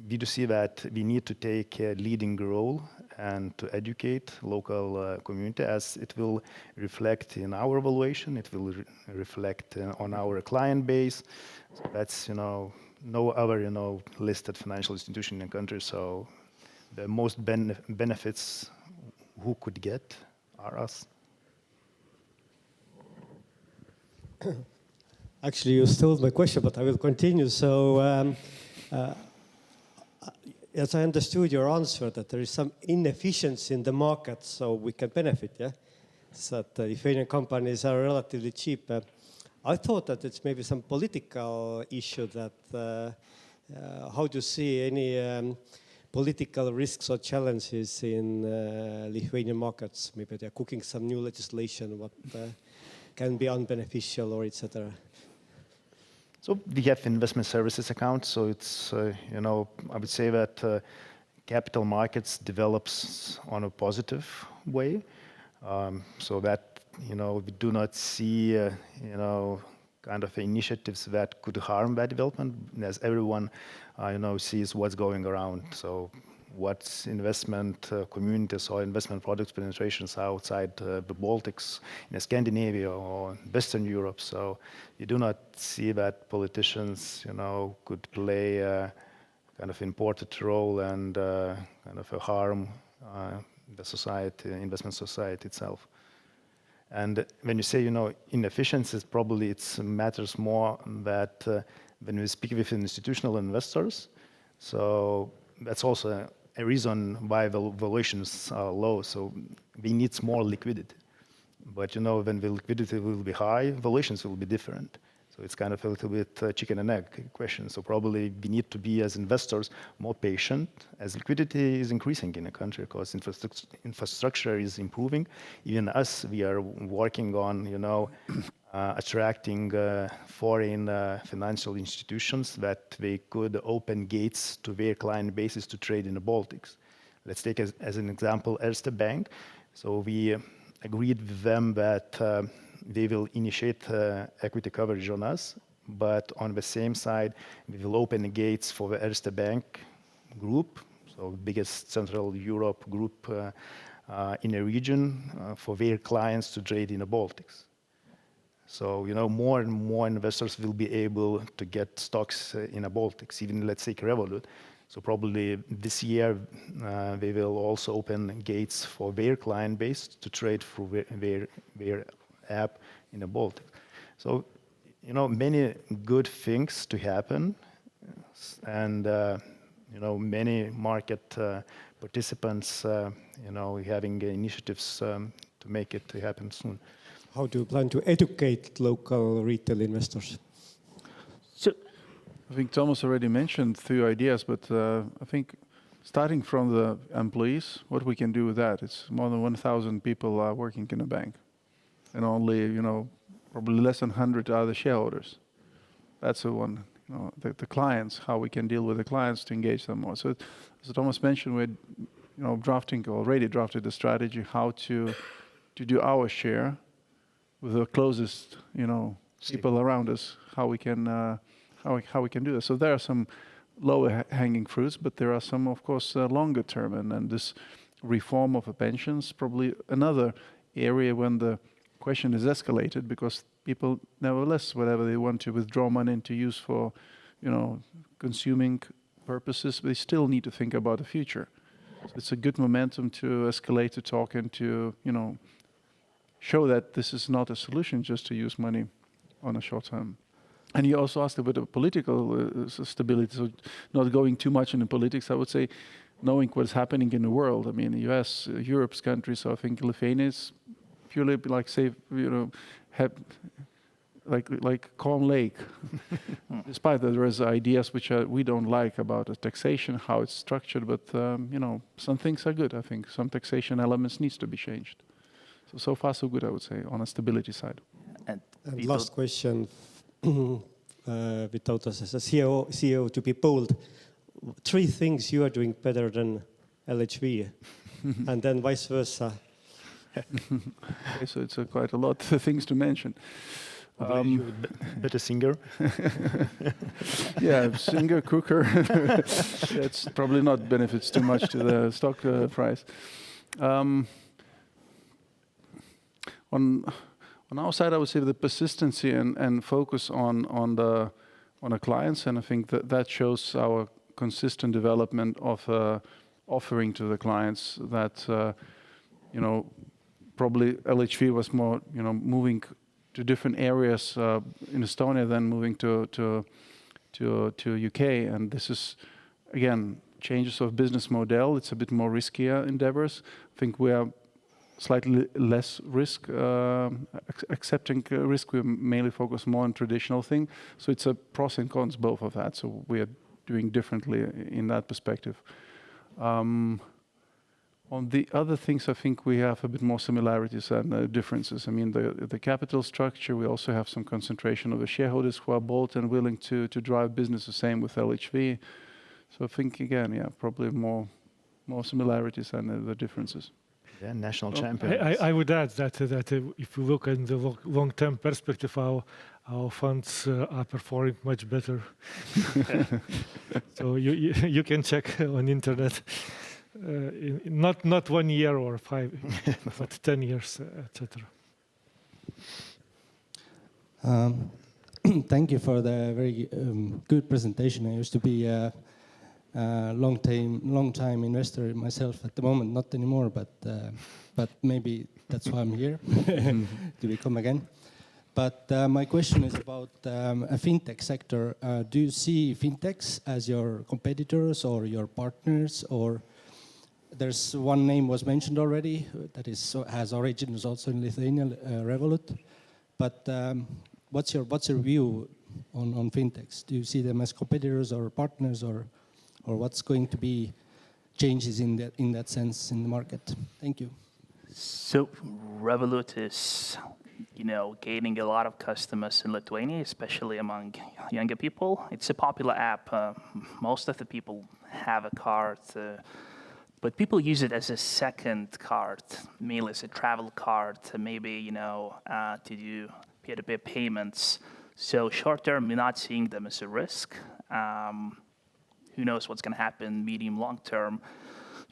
we do see that we need to take a leading role and to educate local community, as it will reflect in our evaluation. It will reflect on our client base. So that's, no other, listed financial institution in the country. So the most benefits who could get are us. Actually, you stole my question, but I will continue. So, as I understood your answer, that there is some inefficiency in the market, so we can benefit, yeah? So that Lithuanian companies are relatively cheap. I thought that it's maybe some political issue that, how do you see any political risks or challenges in Lithuanian markets? Maybe they're cooking some new legislation, what can be unbeneficial or etc. So we have investment services account. So it's, I would say that capital markets develops on a positive way. So that, we do not see, kind of initiatives that could harm that development, as everyone, sees what's going around. So what's investment communities or investment products penetrations outside the Baltics, in Scandinavia or Western Europe. So you do not see that politicians, could play a kind of important role and kind of harm the society, investment society itself. And when you say, inefficiencies, probably it matters more that when we speak with institutional investors, so that's also a reason why the valuations are low. So we need more liquidity. But, when the liquidity will be high, valuations will be different. So it's kind of a little bit chicken and egg question. So probably we need to be, as investors, more patient as liquidity is increasing in a country because infrastructure is improving. Even us, we are working on, attracting foreign financial institutions that they could open gates to their client bases to trade in the Baltics. Let's take as an example Artea Bank. So we agreed with them that they will initiate equity coverage on us, but on the same side, we will open the gates for the Artea Bank group, so biggest Central Europe group in a region for their clients to trade in the Baltics. So, more and more investors will be able to get stocks in the Baltics, even let's say Revolut. So probably this year, they will also open gates for their client base to trade through their app in the Baltic. So, many good things to happen, and many market participants, having initiatives to make it to happen soon. How do you plan to educate local retail investors? So, I think Thomas already mentioned 3 ideas, but I think starting from the employees, what we can do with that, it's more than 1,000 people are working in a bank. And only, probably less than 100 are the shareholders. That's the one. The clients, how we can deal with the clients to engage them more. So, as Thomas mentioned, we're, already drafted the strategy how to do our share with the closest, people around us. How we can do this. So there are some lower hanging fruits, but there are some, of course, longer term. And this reform of the pensions probably another area when the question is escalated, because people, nevertheless, whatever they want to withdraw money and to use for, consuming purposes, they still need to think about the future. So it's a good momentum to escalate the talk and to, show that this is not a solution just to use money on a short term. And you also asked a bit of political stability, so not going too much into politics, I would say, knowing what's happening in the world. I mean, the US, Europe's countries, so I think Lithuania is purely like safe, have like calm lake. Despite that there is ideas which we don't like about the taxation, how it's structured, but some things are good. I think some taxation elements needs to be changed. So far so good, I would say, on a stability side. And last question, without us as a CEO to be bold, 3 things you are doing better than LHV, and then vice versa. Okay, so it's quite a lot of things to mention. Better singer. Yeah, singer, cooker. That's probably not benefits too much to the stock price. On our side, I would say the persistency and focus on the clients, and I think that shows our consistent development of offering to the clients that probably LHV was more moving to different areas in Estonia than moving to UK, and this is again changes of business model. It's a bit more riskier endeavors. I think we are slightly less risk, accepting risk. We mainly focus more on traditional thing. So it's a pros and cons, both of that. So we are doing differently in that perspective. On the other things, I think we have a bit more similarities than differences. I mean, the capital structure, we also have some concentration of the shareholders who are bold and willing to drive business, the same with LHV. So I think, again, yeah, probably more similarities than the differences. Yeah, national champions. I would add that if you look in the long-term perspective, our funds are performing much better. So you can check on internet. Not 1 year or 5, but 10 years, etc. Thank you for the very good presentation. I used to be a long time investor myself. At the moment, not anymore, but maybe that's why I'm here to become again. But my question is about a fintech sector. Do you see fintechs as your competitors or your partners, or there's one name was mentioned already that has origins also in Lithuania, Revolut. But what's your view on fintechs? Do you see them as competitors or partners, or what's going to be changes in that sense in the market? Thank you. So Revolut is, gaining a lot of customers in Lithuania, especially among younger people. It's a popular app. Most of the people have a card. But people use it as a second card, mainly as a travel card, maybe, to do peer-to-peer payments. So short term, we're not seeing them as a risk. Who knows what's going to happen medium, long term.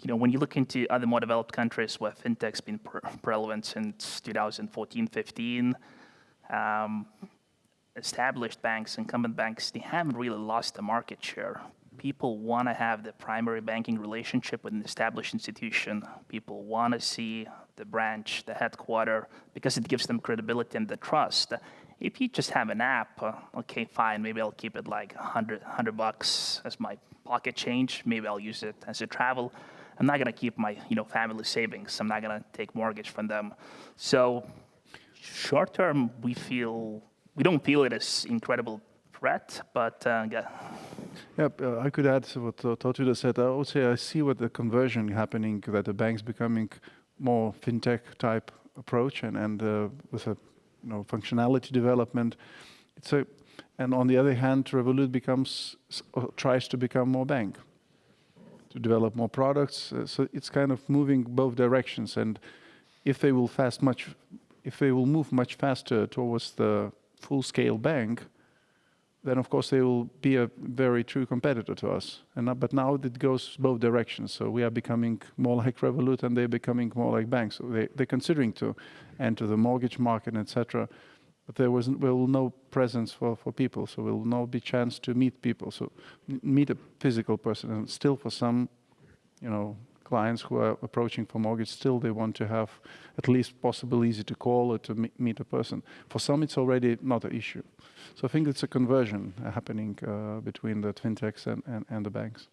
When you look into other more developed countries where fintech's been prevalent since 2014-15, established banks, incumbent banks, they haven't really lost the market share. People want to have the primary banking relationship with an established institution. People want to see the branch, the headquarter, because it gives them credibility and the trust. If you just have an app, okay, fine, maybe I'll keep it like $100 as my pocket change. Maybe I'll use it as a travel. I'm not going to keep my family savings. I'm not going to take mortgage from them. So short term, we don't feel it as incredible threat, but Yeah, I could add to what Tautvydas said. I would say I see what the conversion happening, that the bank's becoming more fintech type approach and with a functionality development. And on the other hand, Revolut tries to become more bank, to develop more products. So it's kind of moving both directions. And if they will move much faster towards the full-scale bank, then of course they will be a very true competitor to us. But now it goes both directions. So we are becoming more like Revolut, and they're becoming more like banks. So they're considering to enter the mortgage market, etc. But there will no presence for people. So there will no be chance to meet people. So meet a physical person. And still for some, clients who are approaching for mortgage, still they want to have at least possible easy to call or to meet a person. For some, it's already not an issue. So I think it's a conversion happening between the fintechs and the banks.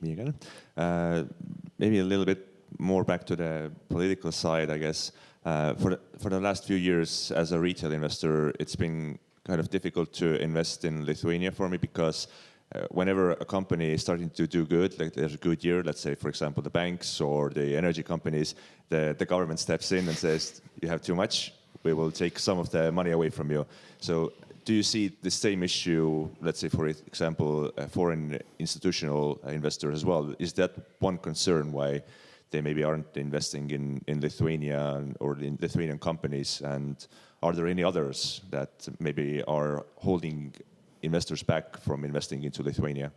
Me again. Maybe a little bit more back to the political side, I guess. For the last few years, as a retail investor, it's been kind of difficult to invest in Lithuania for me because whenever a company is starting to do good, like there's a good year, let's say, for example, the banks or the energy companies, the government steps in and says, you have too much, we will take some of the money away from you. So do you see the same issue, let's say, for example, foreign institutional investors as well? Is that one concern why they maybe aren't investing in Lithuania or in Lithuanian companies? And are there any others that maybe are holding investors back from investing into Lithuania?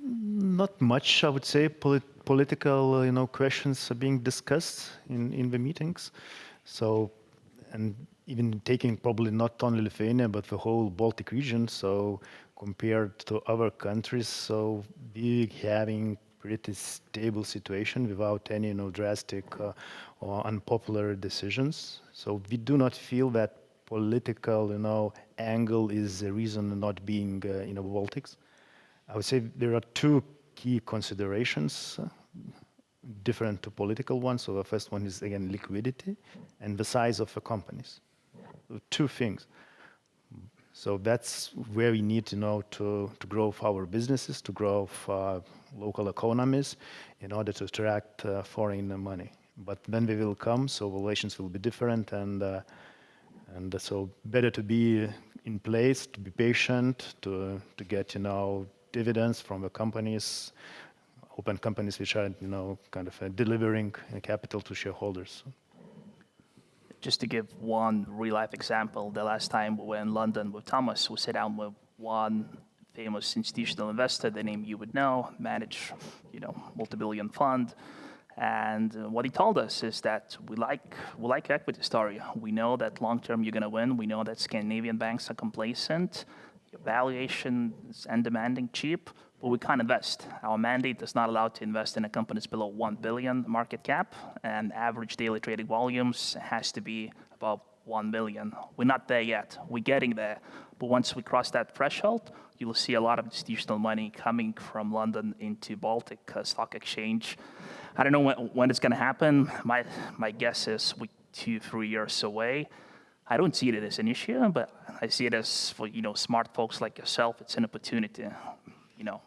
Not much, I would say. Political, questions are being discussed in the meetings. So, and even taking probably not only Lithuania, but the whole Baltic region. So compared to other countries, so we having pretty stable situation without any, drastic or unpopular decisions. So we do not feel that political, angle is the reason not being, Baltics. I would say there are two key considerations, different to political ones. So the first one is, again, liquidity and the size of the companies. So two things. So that's where we need to know to grow our businesses, to grow local economies in order to attract foreign money. But when we will come, so valuations will be different, and so better to be in place, to be patient, to get dividends from the companies, open companies which are kind of delivering capital to shareholders. Just to give one real-life example, the last time we were in London with Thomas, we sat down with one famous institutional investor, the name you would know, manage, multi-billion fund. And what he told us is that we like equity story. We know that long-term you're going to win. We know that Scandinavian banks are complacent, valuations and demanding cheap, but we can't invest. Our mandate is not allowed to invest in a companies below 1 billion market cap, and average daily trading volumes has to be about 1 million. We're not there yet. We're getting there. But once we cross that threshold, you will see a lot of institutional money coming from London into Baltic Stock Exchange. I don't know when it's going to happen. My guess is 2-3 years away. I don't see it as an issue, but I see it as for smart folks like yourself, it's an opportunity.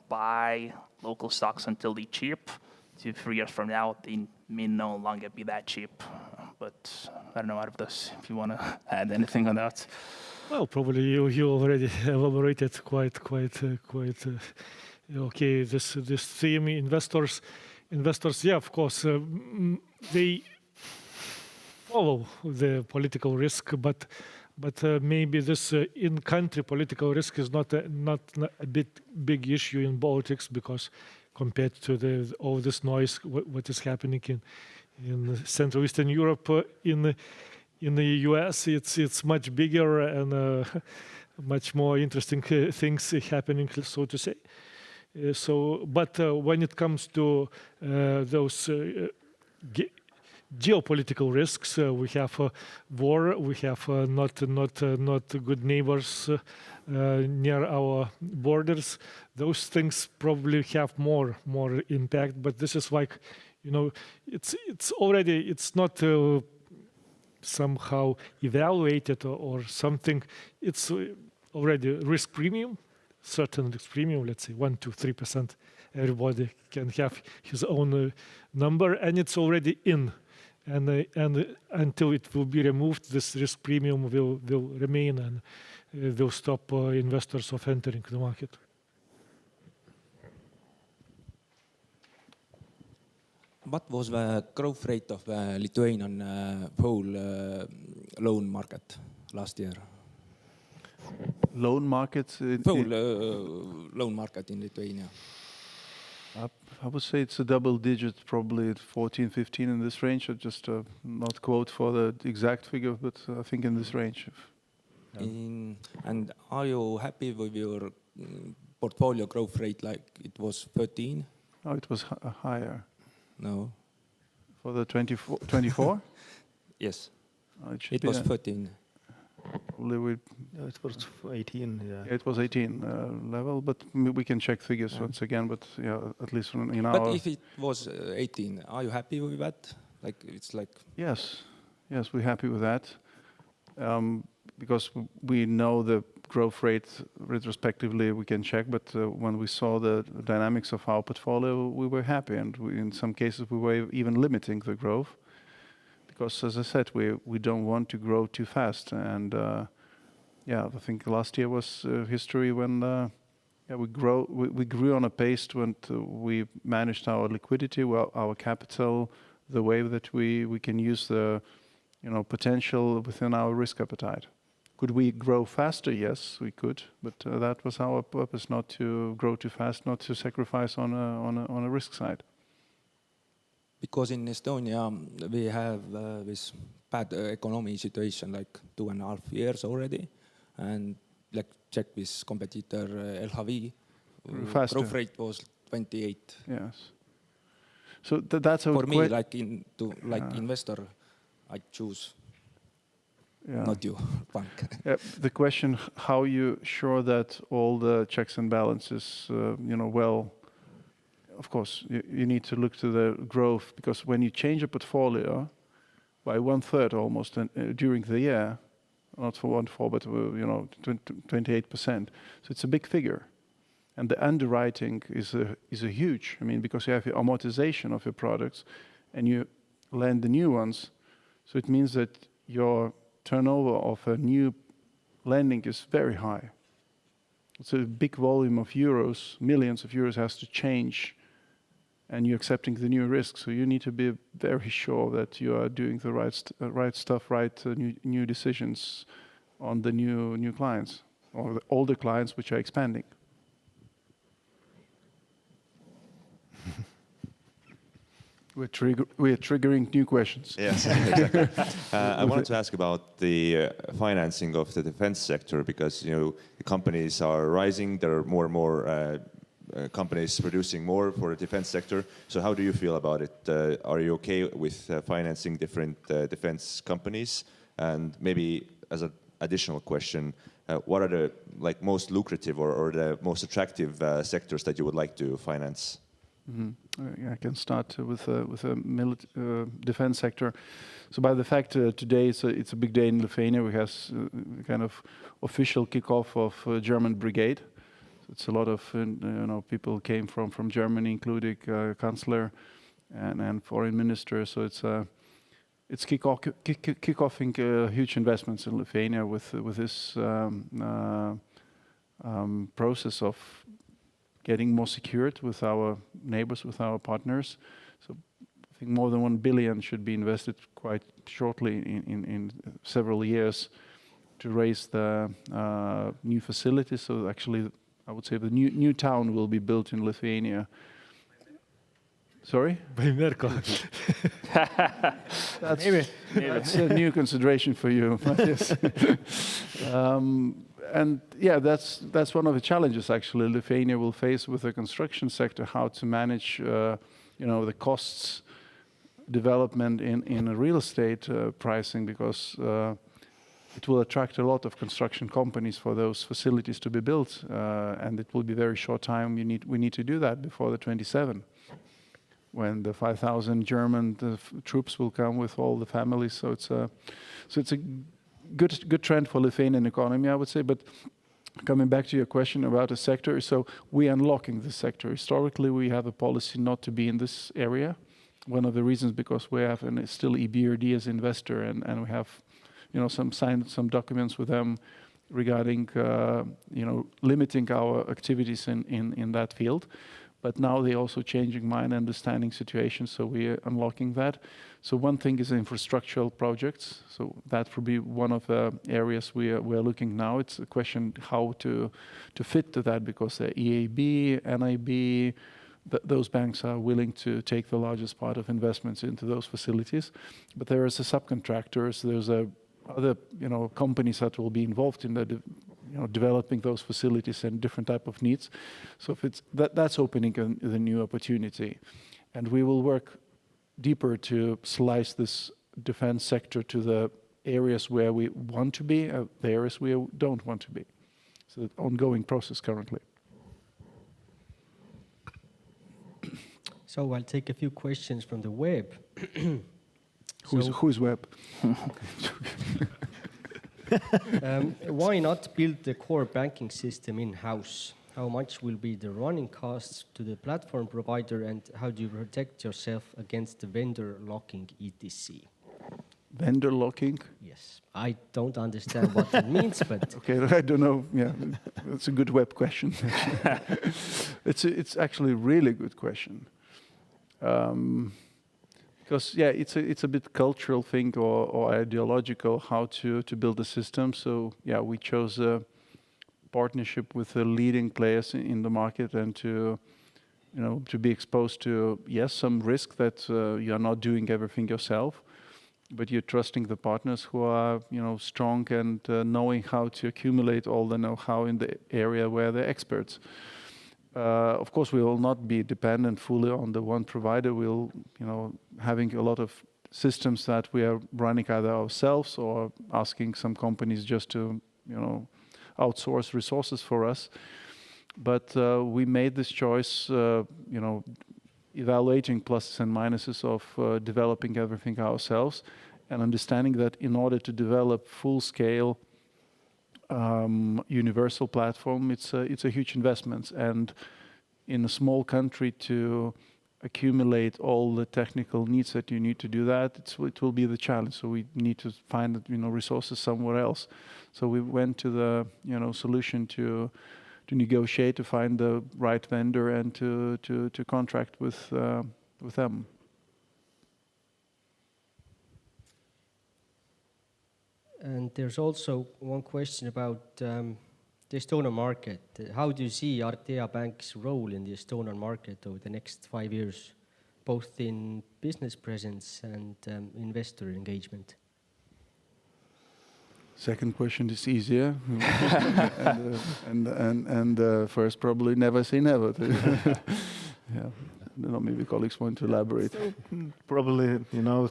Buy local stocks until they're cheap. 2-3 years from now, they may no longer be that cheap. But I don't know, Arvydas, if you want to add anything on that. Well, probably you already elaborated quite okay. This theme, investors, yeah, of course, they follow the political risk, but maybe this in-country political risk is not a big issue in Baltics, because compared to all this noise, what is happening in Central Eastern Europe, in the US, it's much bigger and much more interesting things happening, so to say. But when it comes to those geopolitical risks, we have war, we have not good neighbors near our borders. Those things probably have more impact. But this is like, it's not somehow evaluated or something. It's already risk premium, certain risk premium, let's say 1-3%. Everybody can have his own number, and it's already in. And until it will be removed, this risk premium will remain and will stop investors of entering the market. What was the growth rate of the Lithuanian whole loan market last year? Loan market? Loan market in Lithuania. I would say it's a double digit, probably 14, 15 in this range. I just not quote for the exact figure, but I think in this range. And are you happy with your portfolio growth rate, like it was 13? Oh, it was higher. No. For the 24? Yes. It was 13. Probably it was 18. Yeah. It was 18 level, but we can check figures once again. But yeah, at least in our. But if it was 18, are you happy with that? Like it's like. Yes, we're happy with that, because we know the growth rate retrospectively. We can check, but when we saw the dynamics of our portfolio, we were happy, and in some cases we were even limiting the growth. Because, as I said, we don't want to grow too fast, and I think last year was history when we grew on a pace when we managed our liquidity, our capital, the way that we can use the potential within our risk appetite. Could we grow faster? Yes, we could, but that was our purpose: not to grow too fast, not to sacrifice on a risk side. Because in Estonia we have this bad economy situation, like 2.5 years already, and like check with competitor LHV, growth rate was 28. Yes. So that's how for me, like investor, I choose not you, bank. The question: how you sure that all the checks and balances, well. Of course, you need to look to the growth, because when you change a portfolio by 1/3 almost during the year, not for 1.4, but 28%. So it's a big figure. And the underwriting is a huge, I mean, because you have your amortization of your products and you lend the new ones. So it means that your turnover of a new lending is very high. It's a big volume of euros, millions of euros has to change, and you're accepting the new risk. So you need to be very sure that you are doing the right stuff, new decisions on the new clients or the older clients which are expanding. We're triggering new questions. Yes, exactly. I wanted to ask about the financing of the defense sector, because the companies are rising. There are more and more companies producing more for the defense sector. So how do you feel about it? Are you okay with financing different defense companies? And maybe as an additional question, what are the most lucrative or the most attractive sectors that you would like to finance? I can start with the defense sector. So by the fact today it's a big day in Lithuania. We have kind of official kickoff of German brigade. So it's a lot of people came from Germany, including Chancellor and foreign minister. So it's kickoffing huge investments in Lithuania with this process of getting more secured with our neighbors, with our partners. So I think more than 1 billion should be invested quite shortly in several years to raise the new facilities. So actually, I would say the new town will be built in Lithuania. Sorry? That's a new consideration for you, Matthias. And yeah, that's one of the challenges actually Lithuania will face with the construction sector, how to manage the costs development in a real estate pricing, because it will attract a lot of construction companies for those facilities to be built, and it will be very short time. We need to do that before the 27, when the 5,000 German troops will come with all the families. So it's a good trend for Lithuanian economy, I would say. But coming back to your question about the sector, so we're unlocking the sector. Historically, we have a policy not to be in this area. One of the reasons because we have still EBRD as investor, and we have signed some documents with them regarding limiting our activities in that field. But now they're also changing mind, understanding situation, so we're unlocking that. So one thing is infrastructural projects. So that will be one of the areas we're looking now. It's a question how to fit to that, because the EIB, NIB, those banks are willing to take the largest part of investments into those facilities. But there is a subcontractors, there's other companies that will be involved in the developing those facilities and different type of needs. So if that's opening the new opportunity, and we will work deeper to slice this defense sector to the areas where we want to be, the areas we don't want to be. So the ongoing process currently. So I'll take a few questions from the web. Who's web? Why not build the core banking system in-house? How much will be the running costs to the platform provider, and how do you protect yourself against the vendor locking, etc.? Vendor locking? Yes. I don't understand what it means, but... Okay, I don't know. Yeah, that's a good web question. It's actually a really good question. Because it's a bit cultural thing or ideological how to build a system. So yeah, we chose a partnership with the leading players in the market, and to be exposed to some risk that you are not doing everything yourself, but you're trusting the partners who are strong and knowing how to accumulate all the know-how in the area where they're experts. Of course, we will not be dependent fully on the one provider. We'll, having a lot of systems that we are running either ourselves or asking some companies just to, outsource resources for us. But we made this choice, evaluating pluses and minuses of developing everything ourselves, and understanding that in order to develop full-scale universal platform, it's a huge investment. And in a small country to accumulate all the technical needs that you need to do that, it will be the challenge. So we need to find resources somewhere else. So we went to the solution to negotiate, to find the right vendor, and to contract with them. And there's also one question about the Estonian market. How do you see Artea Bank's role in the Estonian market over the next 5 years, both in business presence and investor engagement? Second question is easier, and first probably never say never. Yeah, maybe colleagues want to elaborate. So, probably,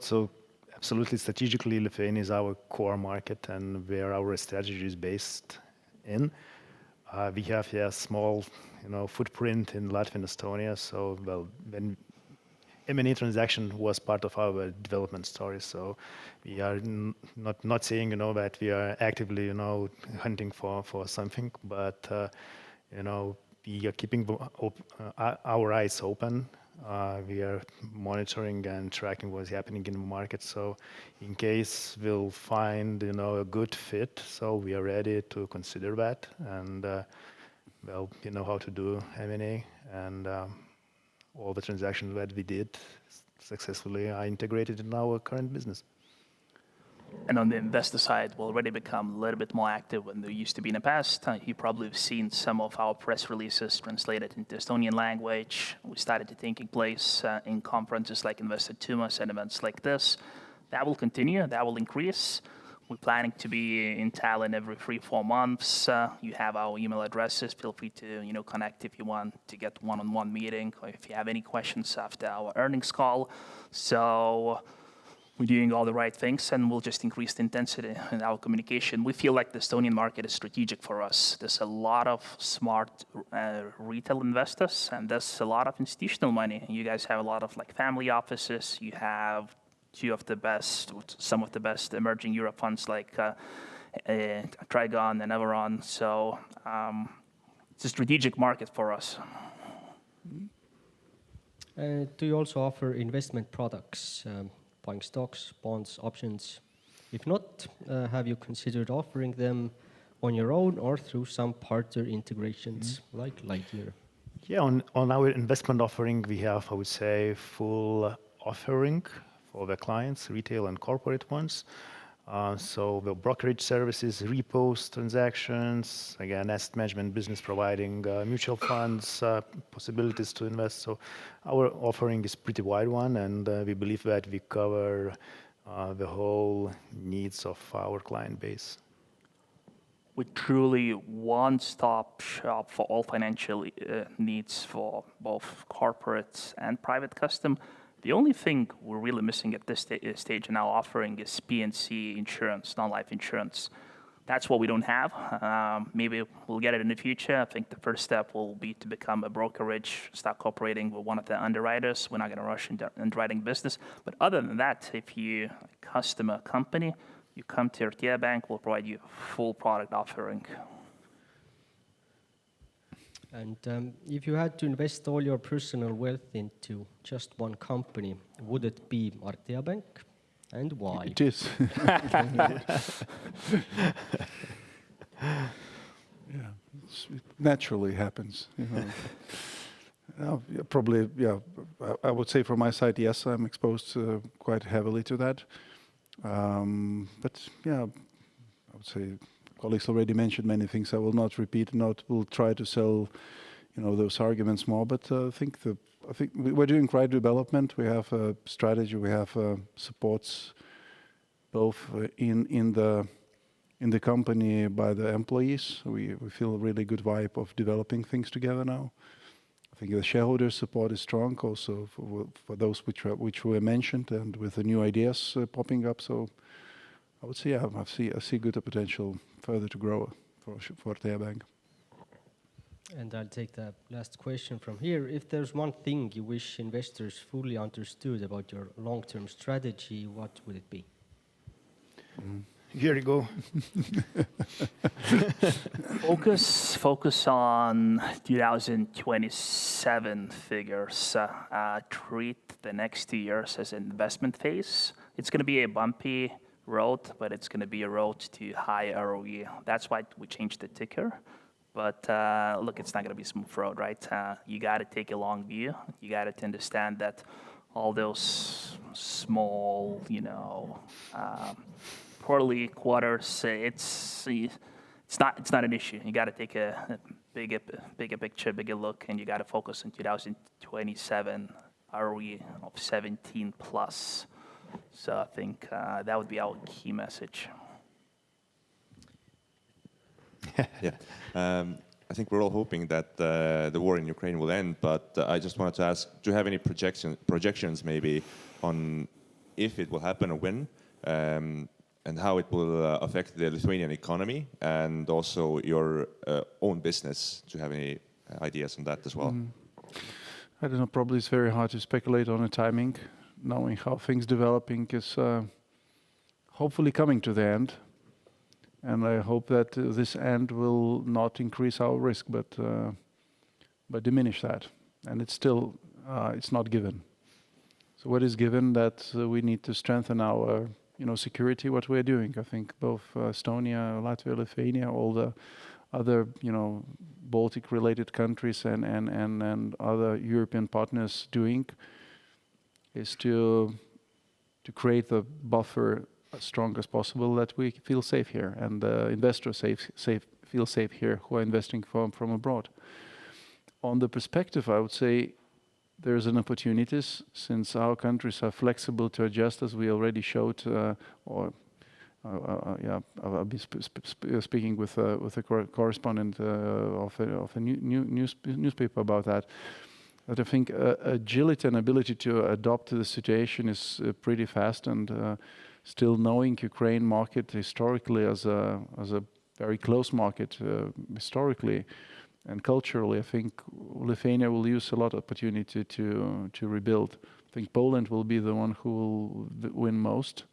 so absolutely strategically, Lithuania is our core market and where our strategy is based in. We have a small, footprint in Latvia and Estonia. So, when M&A transaction was part of our development story. So we are not saying, that we are actively, hunting for something, but, we are keeping our eyes open. We are monitoring and tracking what's happening in the market. So in case we'll find, a good fit, so we are ready to consider that. And, we know how to do M&A, and all the transactions that we did successfully are integrated in our current business. And on the investor side, we'll already become a little bit more active than they used to be in the past. You probably have seen some of our press releases translated into Estonian language. We started to taking place in conferences like Investor Toomase and events like this. That will continue, that will increase. We're planning to be in Tallinn every 3-4 months. You have our email addresses. Feel free to connect if you want to get one-on-one meeting, or if you have any questions after our earnings call. So we're doing all the right things, and we'll just increase the intensity in our communication. We feel like the Estonian market is strategic for us. There's a lot of smart retail investors, and there's a lot of institutional money. You guys have a lot of family offices. You have some of the best emerging Europe funds like Trigon and Everon. So it's a strategic market for us. Do you also offer investment products, buying stocks, bonds, options? If not, have you considered offering them on your own or through some partner integrations like Lightyear? Yeah, on our investment offering, we have, I would say, full offering for the clients, retail and corporate ones. So the brokerage services, repos, transactions, again, asset management business providing mutual funds, possibilities to invest. So our offering is pretty wide one, and we believe that we cover the whole needs of our client base. We're truly one-stop shop for all financial needs for both corporates and private custom. The only thing we're really missing at this stage in our offering is P&C insurance, non-life insurance. That's what we don't have. Maybe we'll get it in the future. I think the first step will be to become a brokerage, start cooperating with one of the underwriters. We're not going to rush into underwriting business. But other than that, if you're a customer company, you come to Artea Bank, we'll provide you a full product offering. And if you had to invest all your personal wealth into just one company, would it be Artea Bank, and why? It is. Yeah, it naturally happens. Probably, yeah. I would say from my side, yes, I'm exposed quite heavily to that. But yeah, I would say colleagues already mentioned many things. I will not repeat. We'll try to sell, those arguments more. But I think we're doing right development. We have a strategy. We have supports both in the company by the employees. We feel a really good vibe of developing things together now. I think the shareholder support is strong also for those which were mentioned, and with the new ideas popping up. So I would say, yeah, I see good potential further to grow for Artea Bank. And I'll take the last question from here. If there's one thing you wish investors fully understood about your long-term strategy, what would it be? Here you go. Focus on 2027 figures. Treat the next 2 years as an investment phase. It's going to be a bumpy road, but it's going to be a road to high ROE. That's why we changed the ticker. But look, it's not going to be a smooth road, right? You got to take a long view. You got to understand that all those small, poorly quarters, it's not an issue. You got to take a bigger picture, bigger look, and you got to focus on 2027 ROE of 17 plus. So I think that would be our key message. Yeah, I think we're all hoping that the war in Ukraine will end, but I just wanted to ask, do you have any projections maybe on if it will happen or when, and how it will affect the Lithuanian economy and also your own business? Do you have any ideas on that as well? I don't know, probably it's very hard to speculate on the timing, knowing how things developing is hopefully coming to the end. And I hope that this end will not increase our risk, but diminish that. And it's still, it's not given. So what is given that we need to strengthen our, security, what we're doing. I think both Estonia, Latvia, Lithuania, all the other, Baltic-related countries and other European partners doing is to create a buffer as strong as possible that we feel safe here and investors feel safe here who are investing from abroad. On the perspective, I would say there's an opportunities since our countries are flexible to adjust, as we already showed, I'll be speaking with a correspondent of a newspaper about that. But I think agility and ability to adapt to the situation is pretty fast, and still knowing Ukraine market historically as a very close market historically and culturally, I think Lithuania will use a lot of opportunity to rebuild. I think Poland will be the one who will win most.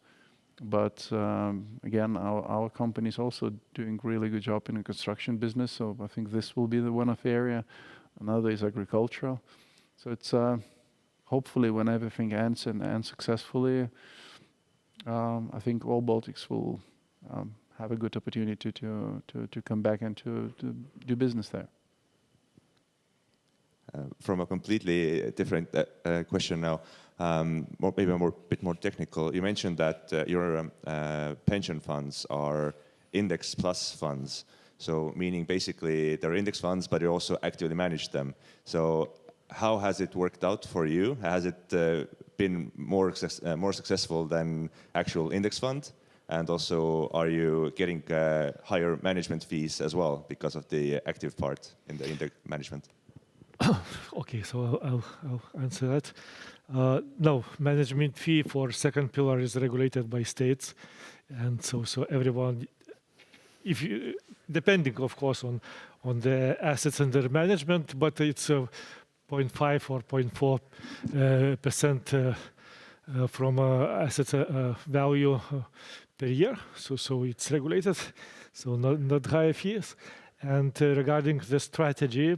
But again, our company is also doing really good job in the construction business. So I think this will be the one of the area. Another is agricultural. So it's hopefully when everything ends and ends successfully, I think all Baltics will have a good opportunity to come back and to do business there. From a completely different question now, maybe a bit more technical. You mentioned that your pension funds are index plus funds. So meaning basically they're index funds, but you also actively manage them. So how has it worked out for you? Has it been more successful than actual index fund? And also, are you getting higher management fees as well because of the active part in the index management? Okay, so I'll answer that. No, management fee for second pillar is regulated by states, and so everyone, if you, depending of course on the assets under management, but it's 0.5 or 0.4% from assets value per year. So it's regulated, so not high fees. And regarding the strategy,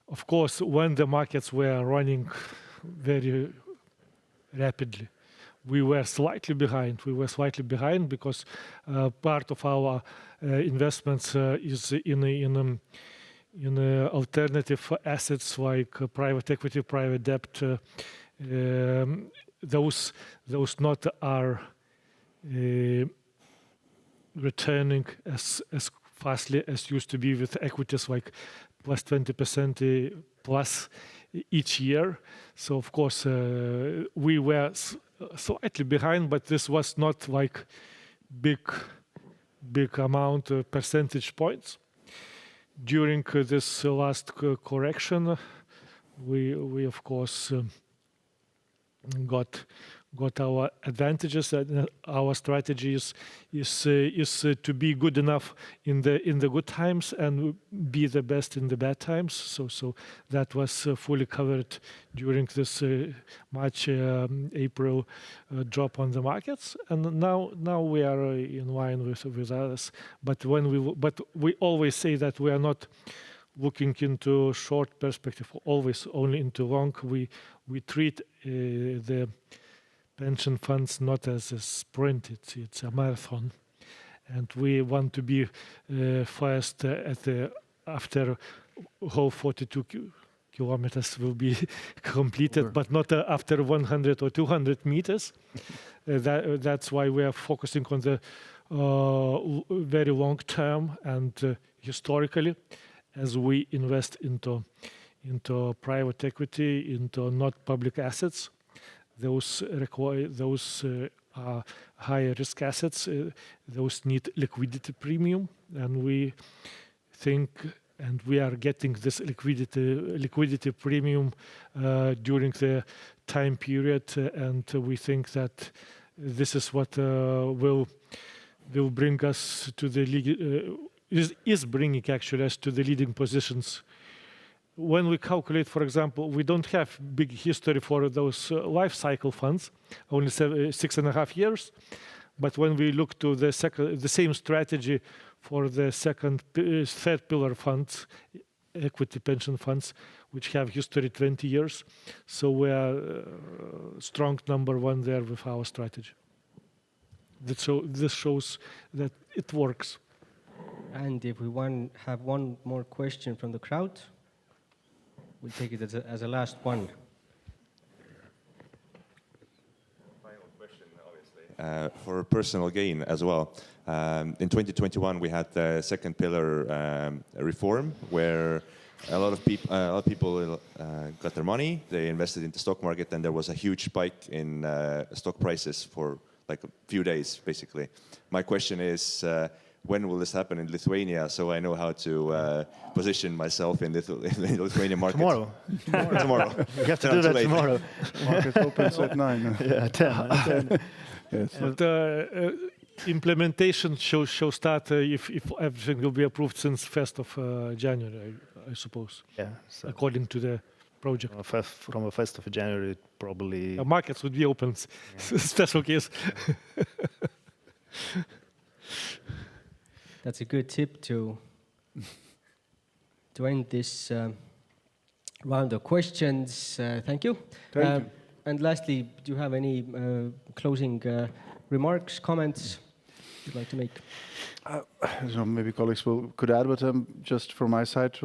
of course, when the markets were running very rapidly, we were slightly behind. We were slightly behind because part of our investments is in alternative assets like private equity, private debt. Those not are returning as fastly as used to be with equities like plus 20% plus each year. So of course we were slightly behind, but this was not like big amount of percentage points. During this last correction, we of course got got our advantages, and our strategy is to be good enough in the good times and be the best in the bad times. So that was fully covered during this March, April drop on the markets, and now we are in line with others. But we always say that we are not looking into short perspective, always only into long. We treat the pension funds not as a sprint, it's a marathon. And we want to be first after whole 42 kilometers will be completed, but not after 100 or 200 meters. That's why we are focusing on the very long term and historically, as we invest into private equity, into not public assets. Those are higher risk assets. Those need liquidity premium, and we think, and we are getting this liquidity premium during the time period, and we think that this is what will bring us to the is bringing actually us to the leading positions. When we calculate, for example, we don't have big history for those life cycle funds, only 6.5 years. But when we look to the same strategy for the third pillar funds, equity pension funds, which have history 20 years, so we are strong number one there with our strategy. This shows that it works. And if we have one more question from the crowd, we'll take it as a last one. Final question, obviously. For personal gain as well. In 2021, we had the second pillar reform, where a lot of people got their money, they invested in the stock market, and there was a huge spike in stock prices for like a few days, basically. My question is, when will this happen in Lithuania, so I know how to position myself in the Lithuanian market? Tomorrow. Tomorrow. You have to do that tomorrow. Market opens at 9. Yeah, 10. Yes. But implementation should start if everything will be approved since 1st of January, I suppose. Yeah. So according to the project. from the 1st of January, probably. Markets would be open. Yeah. Special case. That's a good tip to end this round of questions. Thank you. Thank you. And lastly, do you have any closing remarks, comments you'd like to make? So maybe colleagues could add, but just from my side,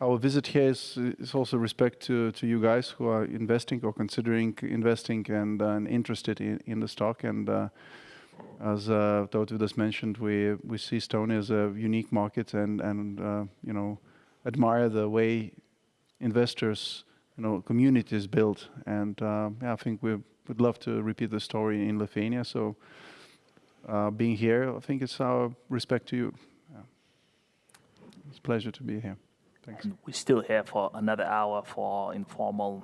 our visit here is also respect to you guys who are investing or considering investing and interested in the stock. And as Tautvydas mentioned, we see Estonia as a unique market and admire the way investors, community is built. And I think we would love to repeat the story in Lithuania. So being here, I think it's our respect to you. Yeah. It's a pleasure to be here. Thanks. And we're still here for another hour for informal,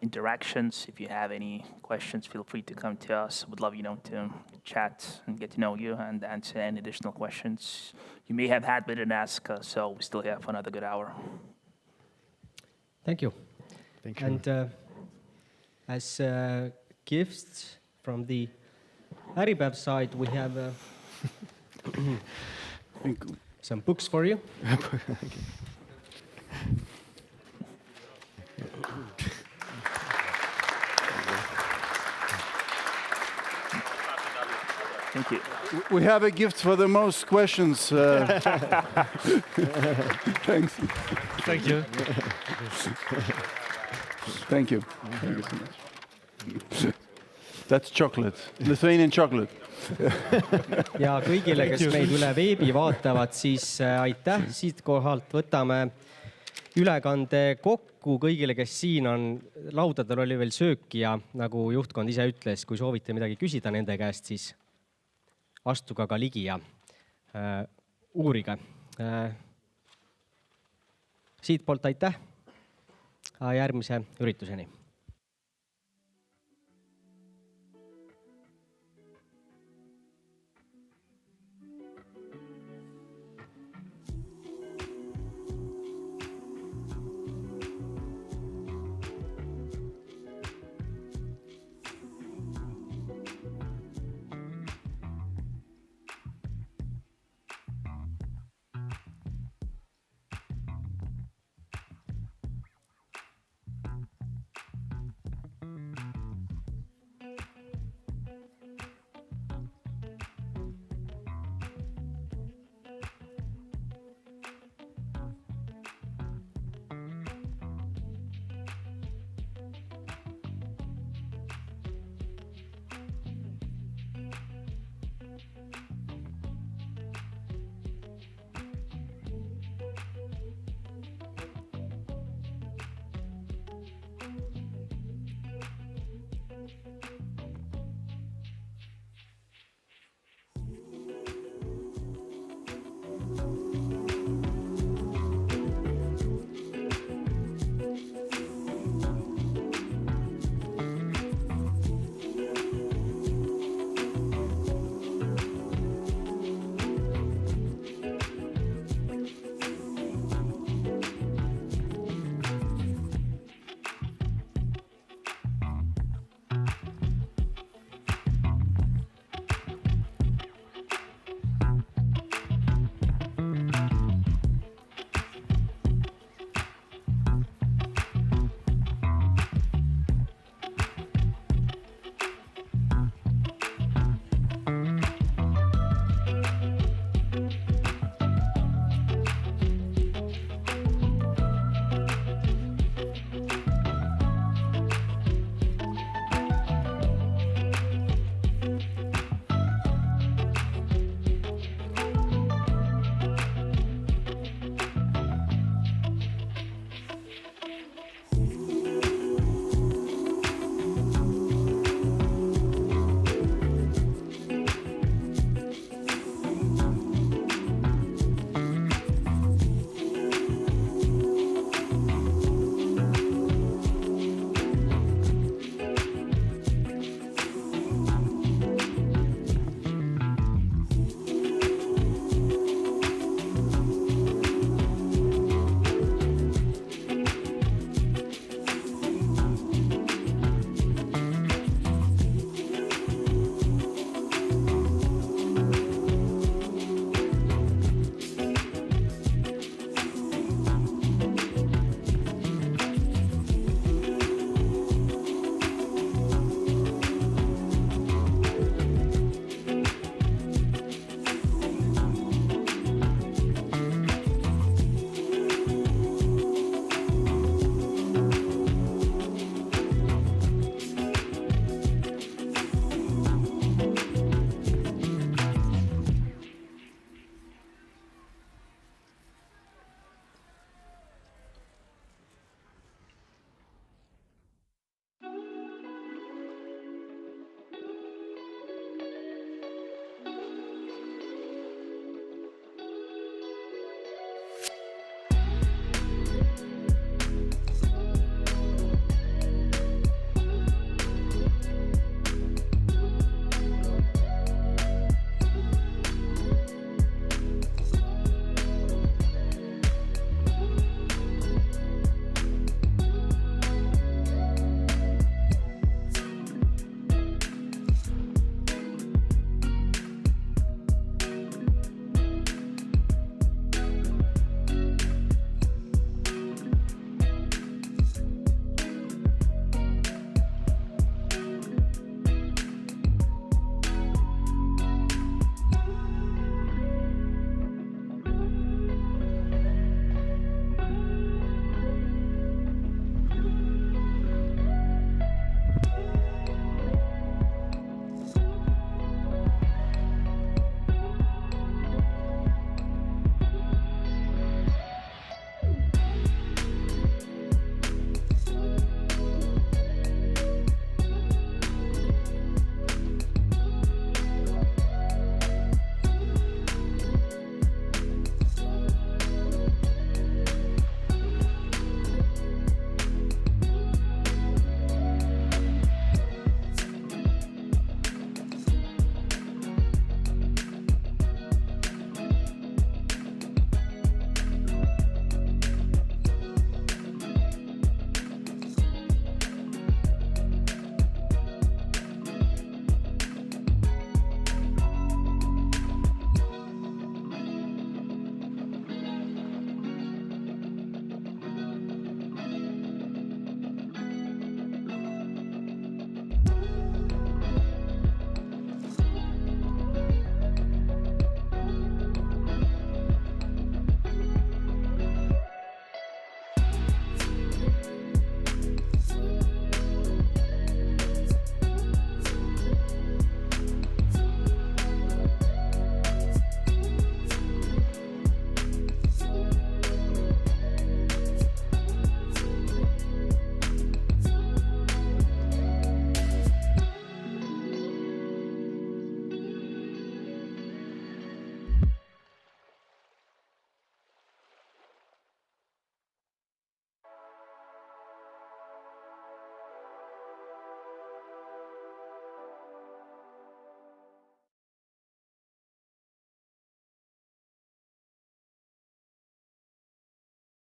interactions. If you have any questions, feel free to come to us. Would love, to chat and get to know you and answer any additional questions you may have had but didn't ask. So we're still here for another good hour. Thank you. Thank you. And as gifts from the Äripäeva side, we have some books for you. Thank you. We have a gift for the most questions. Thanks. Thank you. Thank you. Thank you so much. That's chocolate, Lithuanian chocolate. Ja kõigile, kes meid üle veebi vaatavad, siis aitäh. Siit kohalt võtame ülekande kokku kõigile, kes siin on. Laudadel oli veel sööki ja nagu juhtkond ise ütles, kui soovite midagi küsida nende käest, siis astuge ka ligi ja uurige. Siit poolt aitäh. Järgmise ürituseni.